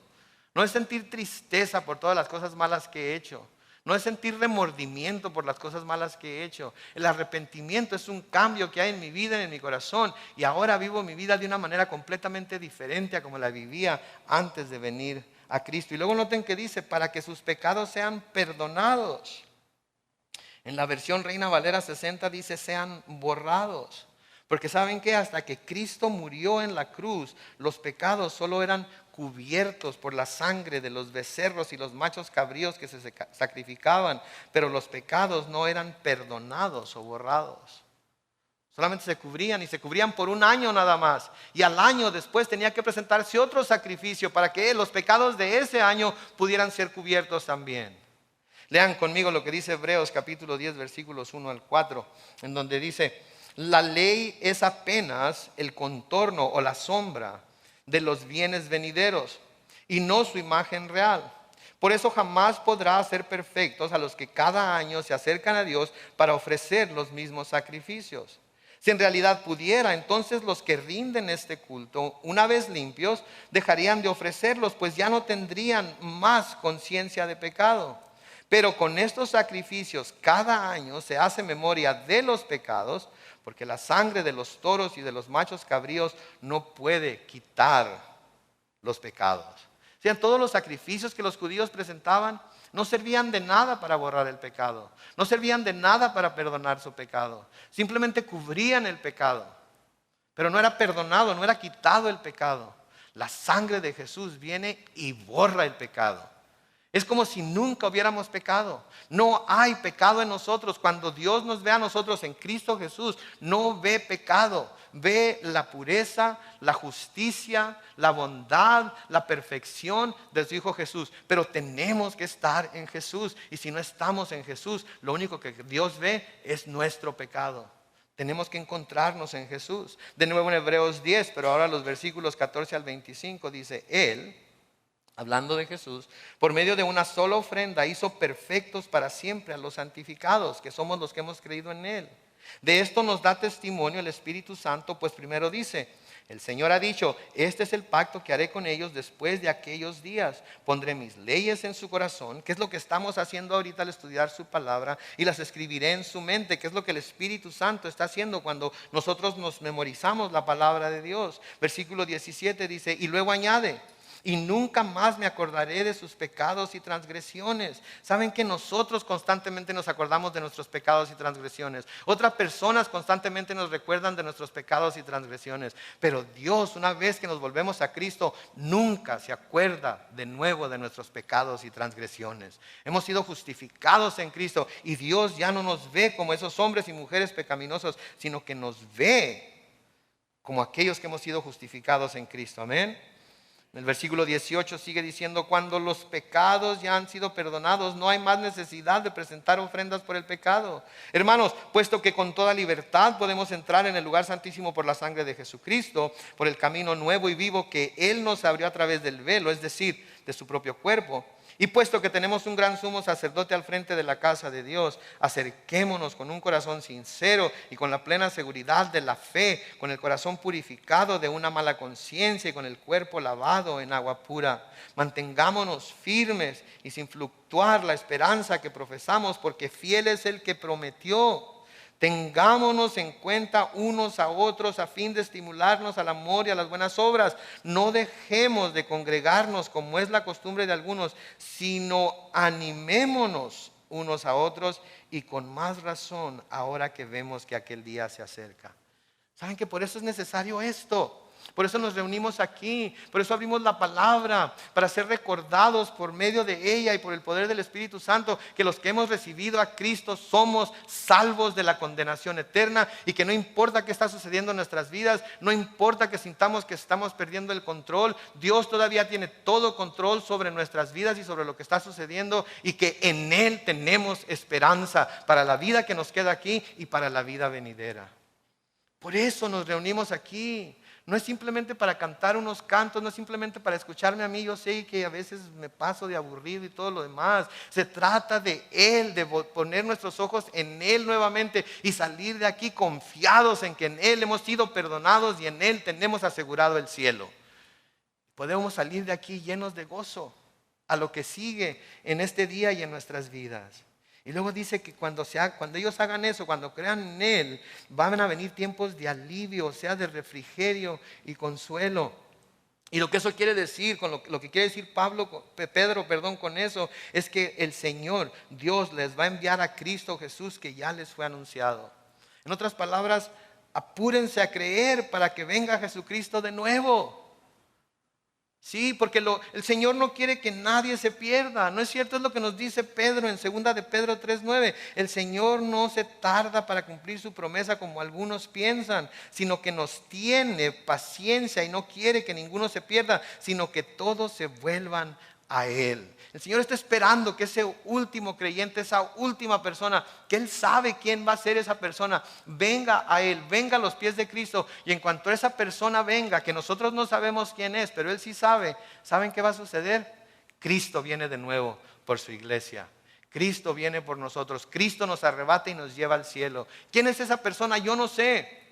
no es sentir tristeza por todas las cosas malas que he hecho, no es sentir remordimiento por las cosas malas que he hecho. El arrepentimiento es un cambio que hay en mi vida, en mi corazón, y ahora vivo mi vida de una manera completamente diferente a como la vivía antes de venir a Cristo. Y luego noten que dice, para que sus pecados sean perdonados. En la versión Reina Valera 60 dice sean borrados. Porque ¿saben qué? Hasta que Cristo murió en la cruz, los pecados solo eran cubiertos por la sangre de los becerros y los machos cabríos que se sacrificaban, pero los pecados no eran perdonados o borrados. Solamente se cubrían y se cubrían por un año nada más. Y al año después tenía que presentarse otro sacrificio para que los pecados de ese año pudieran ser cubiertos también. Lean conmigo lo que dice Hebreos capítulo 10 versículos 1 al 4, en donde dice: la ley es apenas el contorno o la sombra de los bienes venideros y no su imagen real. Por eso jamás podrá hacer perfectos a los que cada año se acercan a Dios para ofrecer los mismos sacrificios. Si en realidad pudiera, entonces los que rinden este culto, una vez limpios, dejarían de ofrecerlos, pues ya no tendrían más conciencia de pecado. Pero con estos sacrificios cada año se hace memoria de los pecados, porque la sangre de los toros y de los machos cabríos no puede quitar los pecados. O sea, todos los sacrificios que los judíos presentaban no servían de nada para borrar el pecado. No servían de nada para perdonar su pecado. Simplemente cubrían el pecado. Pero no era perdonado, no era quitado el pecado. La sangre de Jesús viene y borra el pecado. Es como si nunca hubiéramos pecado. No hay pecado en nosotros. Cuando Dios nos ve a nosotros en Cristo Jesús, no ve pecado. Ve la pureza, la justicia, la bondad, la perfección de su Hijo Jesús. Pero tenemos que estar en Jesús. Y si no estamos en Jesús, lo único que Dios ve es nuestro pecado. Tenemos que encontrarnos en Jesús. De nuevo en Hebreos 10, pero ahora los versículos 14 al 25 dice: Él, hablando de Jesús, por medio de una sola ofrenda hizo perfectos para siempre a los santificados, que somos los que hemos creído en Él. De esto nos da testimonio el Espíritu Santo, pues primero dice: el Señor ha dicho, este es el pacto que haré con ellos después de aquellos días. Pondré mis leyes en su corazón, que es lo que estamos haciendo ahorita al estudiar su palabra, y las escribiré en su mente, que es lo que el Espíritu Santo está haciendo cuando nosotros nos memorizamos la palabra de Dios. Versículo 17 dice, y luego añade: y nunca más me acordaré de sus pecados y transgresiones. ¿Saben que nosotros constantemente nos acordamos de nuestros pecados y transgresiones? Otras personas constantemente nos recuerdan de nuestros pecados y transgresiones. Pero Dios, una vez que nos volvemos a Cristo, nunca se acuerda de nuevo de nuestros pecados y transgresiones. Hemos sido justificados en Cristo y Dios ya no nos ve como esos hombres y mujeres pecaminosos, sino que nos ve como aquellos que hemos sido justificados en Cristo. Amén. En el versículo 18 sigue diciendo: cuando los pecados ya han sido perdonados, no hay más necesidad de presentar ofrendas por el pecado. Hermanos, puesto que con toda libertad podemos entrar en el lugar santísimo por la sangre de Jesucristo, por el camino nuevo y vivo que Él nos abrió a través del velo, es decir, de su propio cuerpo. Y puesto que tenemos un gran sumo sacerdote al frente de la casa de Dios, acerquémonos con un corazón sincero y con la plena seguridad de la fe, con el corazón purificado de una mala conciencia y con el cuerpo lavado en agua pura. Mantengámonos firmes y sin fluctuar la esperanza que profesamos, porque fiel es el que prometió. Tengámonos en cuenta unos a otros a fin de estimularnos al amor y a las buenas obras. No dejemos de congregarnos como es la costumbre de algunos, sino animémonos unos a otros, y con más razón ahora que vemos que aquel día se acerca. ¿Saben que por eso es necesario esto? Por eso nos reunimos aquí, por eso abrimos la palabra, para ser recordados por medio de ella y por el poder del Espíritu Santo, que los que hemos recibido a Cristo somos salvos de la condenación eterna, y que no importa qué está sucediendo en nuestras vidas, no importa que sintamos que estamos perdiendo el control, Dios todavía tiene todo control sobre nuestras vidas y sobre lo que está sucediendo, y que en Él tenemos esperanza para la vida que nos queda aquí y para la vida venidera. Por eso nos reunimos aquí. No es simplemente para cantar unos cantos, no es simplemente para escucharme a mí. Yo sé que a veces me paso de aburrido y todo lo demás. Se trata de Él, de poner nuestros ojos en Él nuevamente y salir de aquí confiados en que en Él hemos sido perdonados y en Él tenemos asegurado el cielo. Podemos salir de aquí llenos de gozo a lo que sigue en este día y en nuestras vidas. Y luego dice que cuando ellos hagan eso, cuando crean en Él, van a venir tiempos de alivio, o sea, de refrigerio y consuelo. Y lo que eso quiere decir, con lo que quiere decir Pedro, con eso, es que el Señor, Dios, les va a enviar a Cristo Jesús que ya les fue anunciado. En otras palabras, apúrense a creer para que venga Jesucristo de nuevo. Sí, porque el Señor no quiere que nadie se pierda. ¿No es cierto? Es lo que nos dice Pedro en 2 de Pedro 3:9. El Señor no se tarda para cumplir su promesa como algunos piensan, sino que nos tiene paciencia y no quiere que ninguno se pierda, sino que todos se vuelvan a Él. El Señor está esperando que ese último creyente, esa última persona, que Él sabe quién va a ser esa persona, venga a Él, venga a los pies de Cristo. Y en cuanto esa persona venga, que nosotros no sabemos quién es, pero Él sí sabe, ¿saben qué va a suceder? Cristo viene de nuevo por su iglesia. Cristo viene por nosotros. Cristo nos arrebata y nos lleva al cielo. ¿Quién es esa persona? Yo no sé.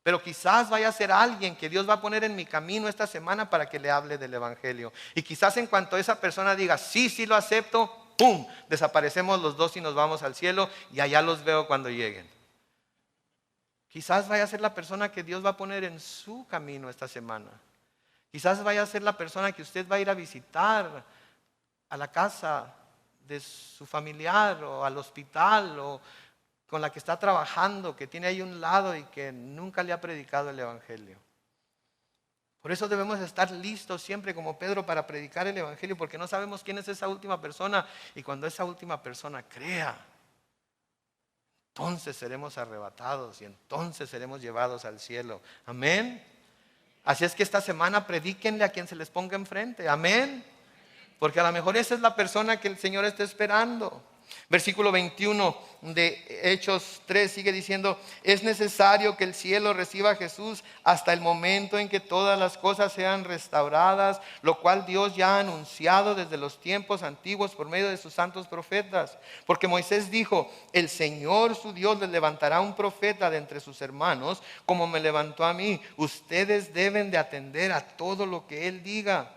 Pero quizás vaya a ser alguien que Dios va a poner en mi camino esta semana para que le hable del Evangelio. Y quizás en cuanto esa persona diga, sí lo acepto, ¡pum!, desaparecemos los dos y nos vamos al cielo y allá los veo cuando lleguen. Quizás vaya a ser la persona que Dios va a poner en su camino esta semana. Quizás vaya a ser la persona que usted va a ir a visitar a la casa de su familiar o al hospital o con la que está trabajando, que tiene ahí un lado y que nunca le ha predicado el Evangelio. Por eso debemos estar listos siempre como Pedro para predicar el Evangelio, porque no sabemos quién es esa última persona. Y cuando esa última persona crea, entonces seremos arrebatados y entonces seremos llevados al cielo. Amén. Así es que esta semana predíquenle a quien se les ponga enfrente. Amén. Porque a lo mejor esa es la persona que el Señor está esperando. Versículo 21 de Hechos 3 sigue diciendo: es necesario que el cielo reciba a Jesús hasta el momento en que todas las cosas sean restauradas, lo cual Dios ya ha anunciado desde los tiempos antiguos por medio de sus santos profetas. Porque Moisés dijo: el Señor su Dios les levantará un profeta de entre sus hermanos, como me levantó a mí. Ustedes deben de atender a todo lo que él diga.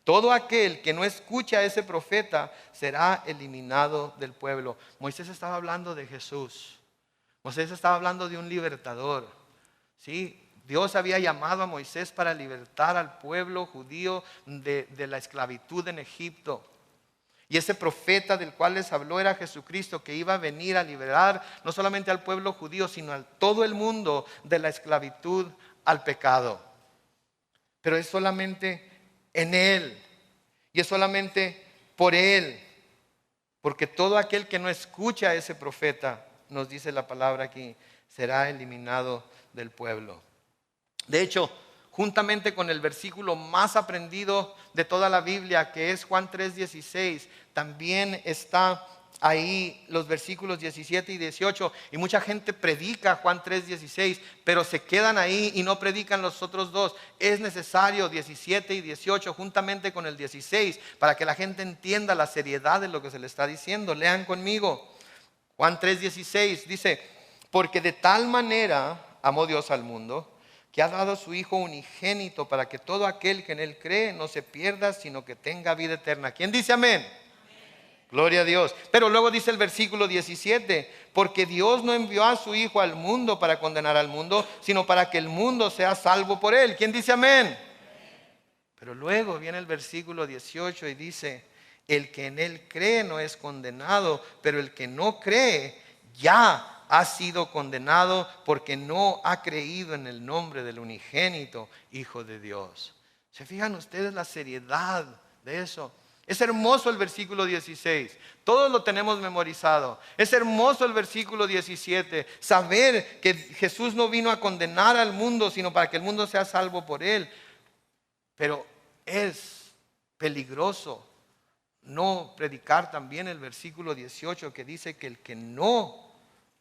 Todo aquel que no escucha a ese profeta será eliminado del pueblo. Moisés estaba hablando de Jesús. Moisés estaba hablando de un libertador. ¿Sí? Dios había llamado a Moisés para libertar al pueblo judío de la esclavitud en Egipto. Y ese profeta del cual les habló era Jesucristo, que iba a venir a liberar no solamente al pueblo judío, sino a todo el mundo de la esclavitud al pecado. Pero es solamente en Él, y es solamente por Él, porque todo aquel que no escucha a ese profeta, nos dice la palabra aquí, será eliminado del pueblo. De hecho, juntamente con el versículo más aprendido de toda la Biblia, que es Juan 3:16, también está ahí los versículos 17 y 18, y mucha gente predica Juan 3:16, pero se quedan ahí y no predican los otros dos. Es necesario 17 y 18 juntamente con el 16 para que la gente entienda la seriedad de lo que se le está diciendo. Lean conmigo. Juan 3:16 dice: porque de tal manera amó Dios al mundo, que ha dado a su Hijo unigénito, para que todo aquel que en Él cree no se pierda, sino que tenga vida eterna. ¿Quién dice amén? Gloria a Dios. Pero luego dice el versículo 17: porque Dios no envió a su Hijo al mundo para condenar al mundo, sino para que el mundo sea salvo por Él. ¿Quién dice amén? Pero luego viene el versículo 18 y dice: el que en Él cree no es condenado, pero el que no cree ya ha sido condenado, porque no ha creído en el nombre del unigénito Hijo de Dios. ¿Se fijan ustedes la seriedad de eso? Es hermoso el versículo 16, todos lo tenemos memorizado. Es hermoso el versículo 17, saber que Jesús no vino a condenar al mundo, sino para que el mundo sea salvo por Él. Pero es peligroso no predicar también el versículo 18, que dice que el que no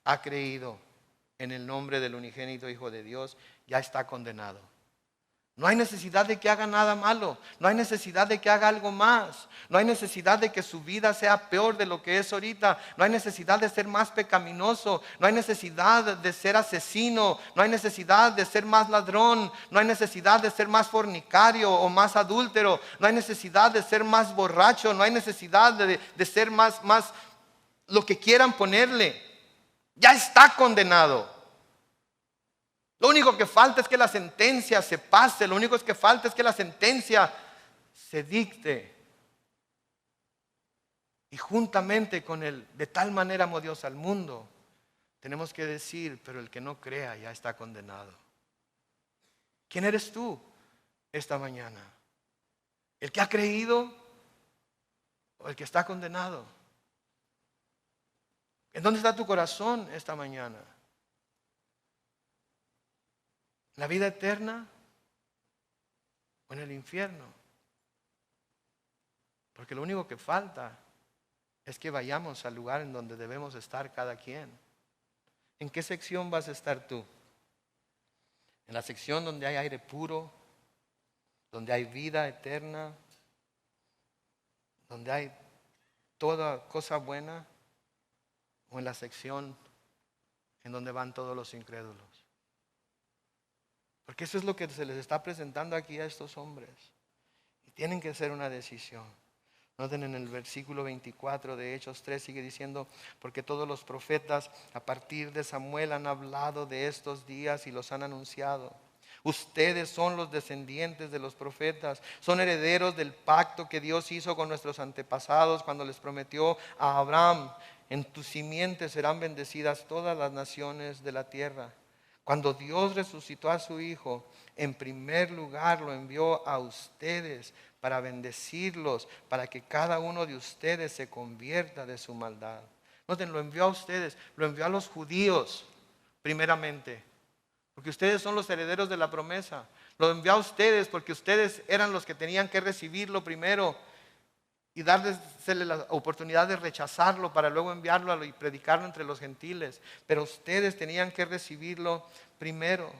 ha creído en el nombre del unigénito Hijo de Dios ya está condenado. No hay necesidad de que haga nada malo. No hay necesidad de que haga algo más. No hay necesidad de que su vida sea peor de lo que es ahorita. No hay necesidad de ser más pecaminoso. No hay necesidad de ser asesino. No hay necesidad de ser más ladrón. No hay necesidad de ser más fornicario o más adúltero. No hay necesidad de ser más borracho. No hay necesidad de ser más lo que quieran ponerle. Ya está condenado. Lo único que falta es que la sentencia se pase. Lo único que falta es que la sentencia se dicte. Y juntamente con él, de tal manera amó Dios al mundo, tenemos que decir, pero el que no crea ya está condenado. ¿Quién eres tú esta mañana? ¿El que ha creído o el que está condenado? ¿En dónde está tu corazón esta mañana? ¿En la vida eterna o en el infierno? Porque lo único que falta es que vayamos al lugar en donde debemos estar cada quien. ¿En qué sección vas a estar tú? ¿En la sección donde hay aire puro, donde hay vida eterna, donde hay toda cosa buena? ¿O en la sección en donde van todos los incrédulos? Porque eso es lo que se les está presentando aquí a estos hombres. Y tienen que hacer una decisión. Noten en el versículo 24 de Hechos 3 sigue diciendo, porque todos los profetas a partir de Samuel han hablado de estos días y los han anunciado. Ustedes son los descendientes de los profetas, son herederos del pacto que Dios hizo con nuestros antepasados cuando les prometió a Abraham, en tu simiente serán bendecidas todas las naciones de la tierra. Cuando Dios resucitó a su Hijo, en primer lugar lo envió a ustedes para bendecirlos, para que cada uno de ustedes se convierta de su maldad. Noten, lo envió a ustedes, lo envió a los judíos primeramente, porque ustedes son los herederos de la promesa. Lo envió a ustedes porque ustedes eran los que tenían que recibirlo primero y darles la oportunidad de rechazarlo para luego enviarlo y predicarlo entre los gentiles. Pero ustedes tenían que recibirlo primero.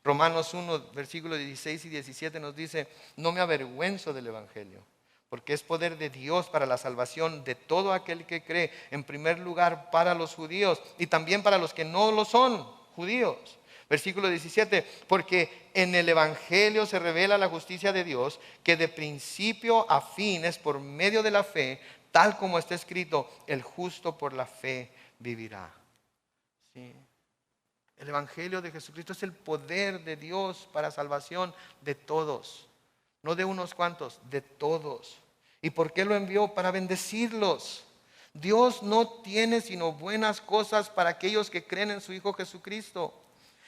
Romanos 1, versículos 16 y 17 nos dice, no me avergüenzo del evangelio, porque es poder de Dios para la salvación de todo aquel que cree, en primer lugar para los judíos y también para los que no lo son judíos. Versículo 17, porque en el evangelio se revela la justicia de Dios, que de principio a fin es por medio de la fe, tal como está escrito, el justo por la fe vivirá. ¿Sí? El evangelio de Jesucristo es el poder de Dios para salvación de todos, no de unos cuantos, de todos. ¿Y por qué lo envió? Para bendecirlos. Dios no tiene sino buenas cosas para aquellos que creen en su Hijo Jesucristo.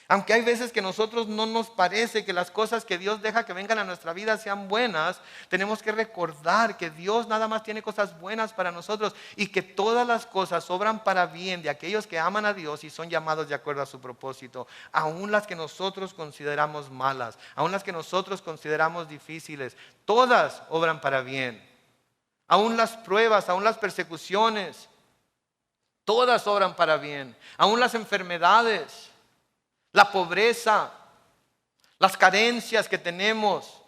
Aunque hay veces que a nosotros no nos parece que las cosas que Dios deja que vengan a nuestra vida sean buenas, tenemos que recordar que Dios nada más tiene cosas buenas para nosotros y que todas las cosas obran para bien de aquellos que aman a Dios y son llamados de acuerdo a su propósito, aun las que nosotros consideramos malas, aun las que nosotros consideramos difíciles, todas obran para bien. Aun las pruebas, aun las persecuciones, todas obran para bien. Aun las enfermedades, la pobreza, las carencias que tenemos,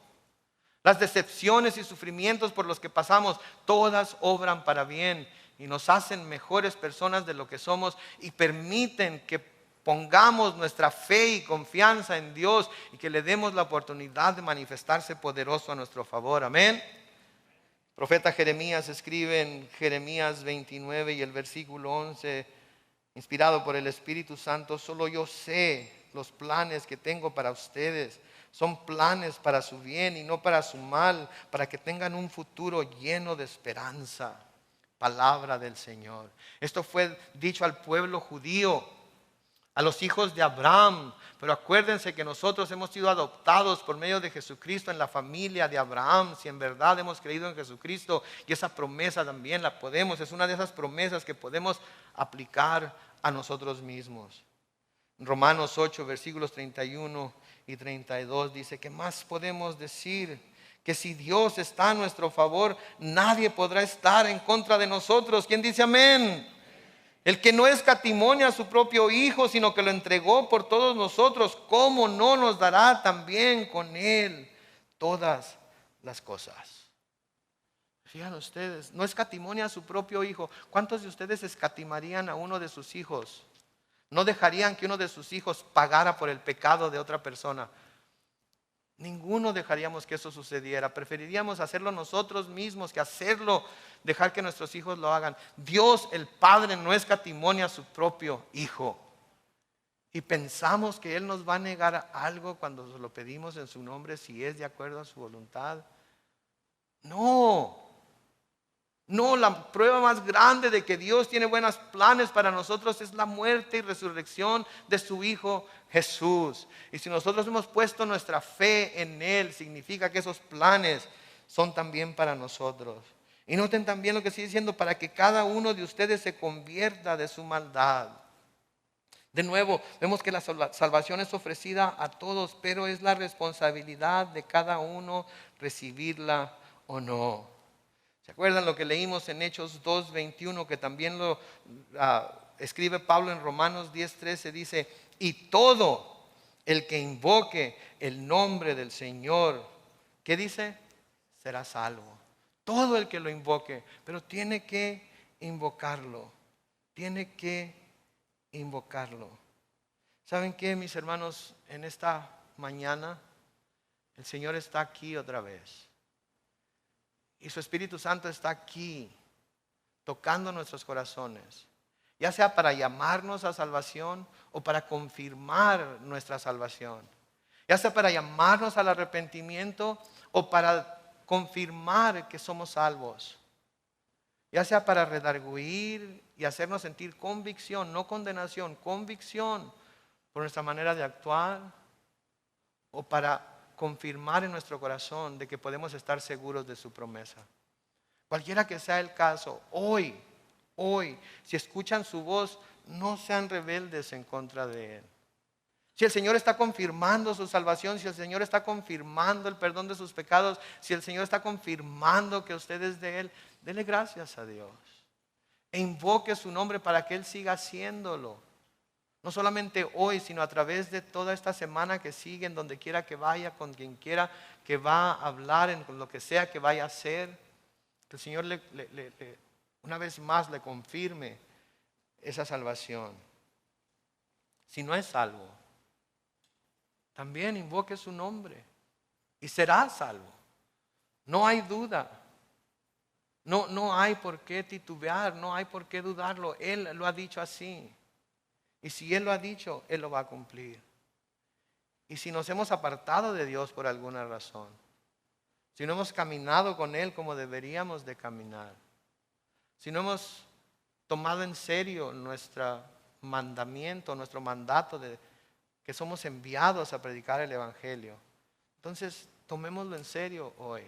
las decepciones y sufrimientos por los que pasamos, todas obran para bien y nos hacen mejores personas de lo que somos y permiten que pongamos nuestra fe y confianza en Dios y que le demos la oportunidad de manifestarse poderoso a nuestro favor. Amén. El profeta Jeremías escribe en Jeremías 29 y el versículo 11, inspirado por el Espíritu Santo, solo yo sé los planes que tengo para ustedes. Son planes para su bien y no para su mal, para que tengan un futuro lleno de esperanza. Palabra del Señor. Esto fue dicho al pueblo judío, a los hijos de Abraham. Pero acuérdense que nosotros hemos sido adoptados por medio de Jesucristo en la familia de Abraham. Si en verdad hemos creído en Jesucristo, y esa promesa también la podemos, es una de esas promesas que podemos aplicar a nosotros mismos. Romanos 8, versículos 31 y 32 dice, ¿qué más podemos decir? Que si Dios está a nuestro favor, nadie podrá estar en contra de nosotros. ¿Quién dice amén? El que no escatimó a su propio Hijo, sino que lo entregó por todos nosotros, ¿cómo no nos dará también con Él todas las cosas? Fíjense ustedes, no escatimó a su propio Hijo. ¿Cuántos de ustedes escatimarían a uno de sus hijos? ¿No dejarían que uno de sus hijos pagara por el pecado de otra persona? Ninguno dejaríamos que eso sucediera. Preferiríamos hacerlo nosotros mismos que hacerlo, dejar que nuestros hijos lo hagan. Dios el Padre no escatimó a su propio Hijo. Y pensamos que Él nos va a negar algo cuando se lo pedimos en su nombre, si es de acuerdo a su voluntad. No, no, la prueba más grande de que Dios tiene buenos planes para nosotros es la muerte y resurrección de su Hijo Jesús. Y si nosotros hemos puesto nuestra fe en Él, significa que esos planes son también para nosotros. Y noten también lo que sigue diciendo, para que cada uno de ustedes se convierta de su maldad. De nuevo, vemos que la salvación es ofrecida a todos, pero es la responsabilidad de cada uno recibirla o no. ¿Se acuerdan lo que leímos en Hechos 2:21, que también lo escribe Pablo en Romanos 10:13? Dice, y todo el que invoque el nombre del Señor, ¿qué dice? Será salvo. Todo el que lo invoque, pero tiene que invocarlo. Tiene que invocarlo. ¿Saben qué, mis hermanos? En esta mañana el Señor está aquí otra vez. Y su Espíritu Santo está aquí, tocando nuestros corazones. Ya sea para llamarnos a salvación o para confirmar nuestra salvación. Ya sea para llamarnos al arrepentimiento o para confirmar que somos salvos. Ya sea para redarguir y hacernos sentir convicción, no condenación, convicción por nuestra manera de actuar, o para confirmar en nuestro corazón de que podemos estar seguros de su promesa. Cualquiera que sea el caso, hoy, si escuchan su voz, no sean rebeldes en contra de Él. Si el Señor está confirmando su salvación, si el Señor está confirmando el perdón de sus pecados, si el Señor está confirmando que usted es de Él, dele gracias a Dios. E invoque su nombre para que Él siga haciéndolo. No solamente hoy, sino a través de toda esta semana que sigue, en donde quiera que vaya, con quien quiera que va a hablar, en lo que sea que vaya a hacer. Que el Señor una vez más le confirme esa salvación. Si no es salvo, también invoque su nombre y será salvo. No hay duda. No hay por qué titubear, no hay por qué dudarlo. Él lo ha dicho así. Y si Él lo ha dicho, Él lo va a cumplir. Y si nos hemos apartado de Dios por alguna razón, si no hemos caminado con Él como deberíamos de caminar, si no hemos tomado en serio nuestro mandamiento, nuestro mandato de que somos enviados a predicar el Evangelio, entonces tomémoslo en serio hoy.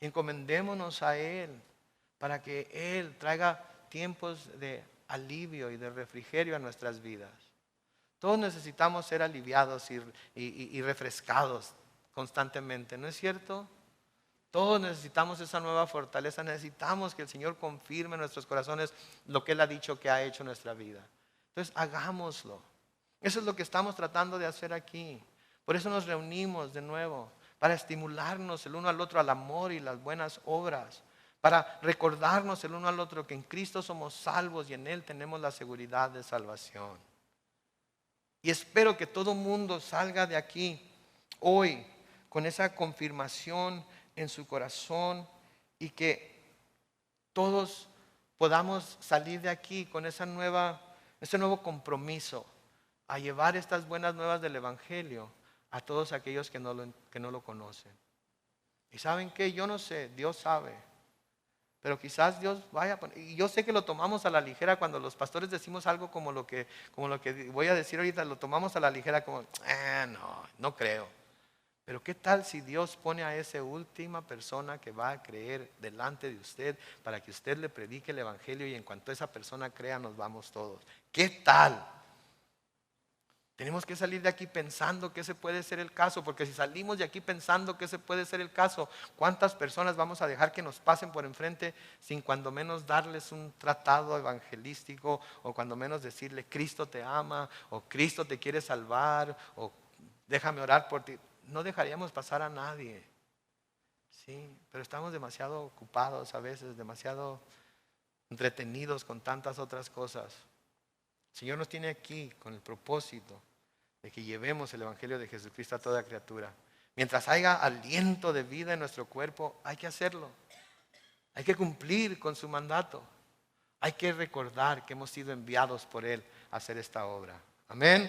Y encomendémonos a Él para que Él traiga tiempos de alivio y de refrigerio a nuestras vidas. Todos necesitamos ser aliviados y refrescados constantemente, ¿no es cierto? Todos necesitamos esa nueva fortaleza, necesitamos que el Señor confirme en nuestros corazones lo que Él ha dicho que ha hecho en nuestra vida. Entonces hagámoslo. Eso es lo que estamos tratando de hacer aquí. Por eso nos reunimos de nuevo, para estimularnos el uno al otro al amor y las buenas obras, para recordarnos el uno al otro que en Cristo somos salvos y en Él tenemos la seguridad de salvación. Y espero que todo mundo salga de aquí hoy con esa confirmación en su corazón y que todos podamos salir de aquí con ese nuevo compromiso a llevar estas buenas nuevas del Evangelio a todos aquellos que no lo conocen. ¿Y saben qué? Yo no sé, Dios sabe. Pero quizás Dios vaya a poner, y yo sé que lo tomamos a la ligera cuando los pastores decimos algo como lo que voy a decir ahorita, lo tomamos a la ligera como, no creo. Pero ¿qué tal si Dios pone a esa última persona que va a creer delante de usted para que usted le predique el Evangelio y en cuanto esa persona crea nos vamos todos? ¿Qué tal? Tenemos que salir de aquí pensando que ese puede ser el caso, porque si salimos de aquí pensando que ese puede ser el caso, ¿cuántas personas vamos a dejar que nos pasen por enfrente sin cuando menos darles un tratado evangelístico o cuando menos decirle Cristo te ama o Cristo te quiere salvar o déjame orar por ti? No dejaríamos pasar a nadie. Sí, pero estamos demasiado ocupados a veces, demasiado entretenidos con tantas otras cosas. El Señor nos tiene aquí con el propósito de que llevemos el Evangelio de Jesucristo a toda criatura. Mientras haya aliento de vida en nuestro cuerpo, hay que hacerlo. Hay que cumplir con su mandato. Hay que recordar que hemos sido enviados por Él a hacer esta obra. Amén.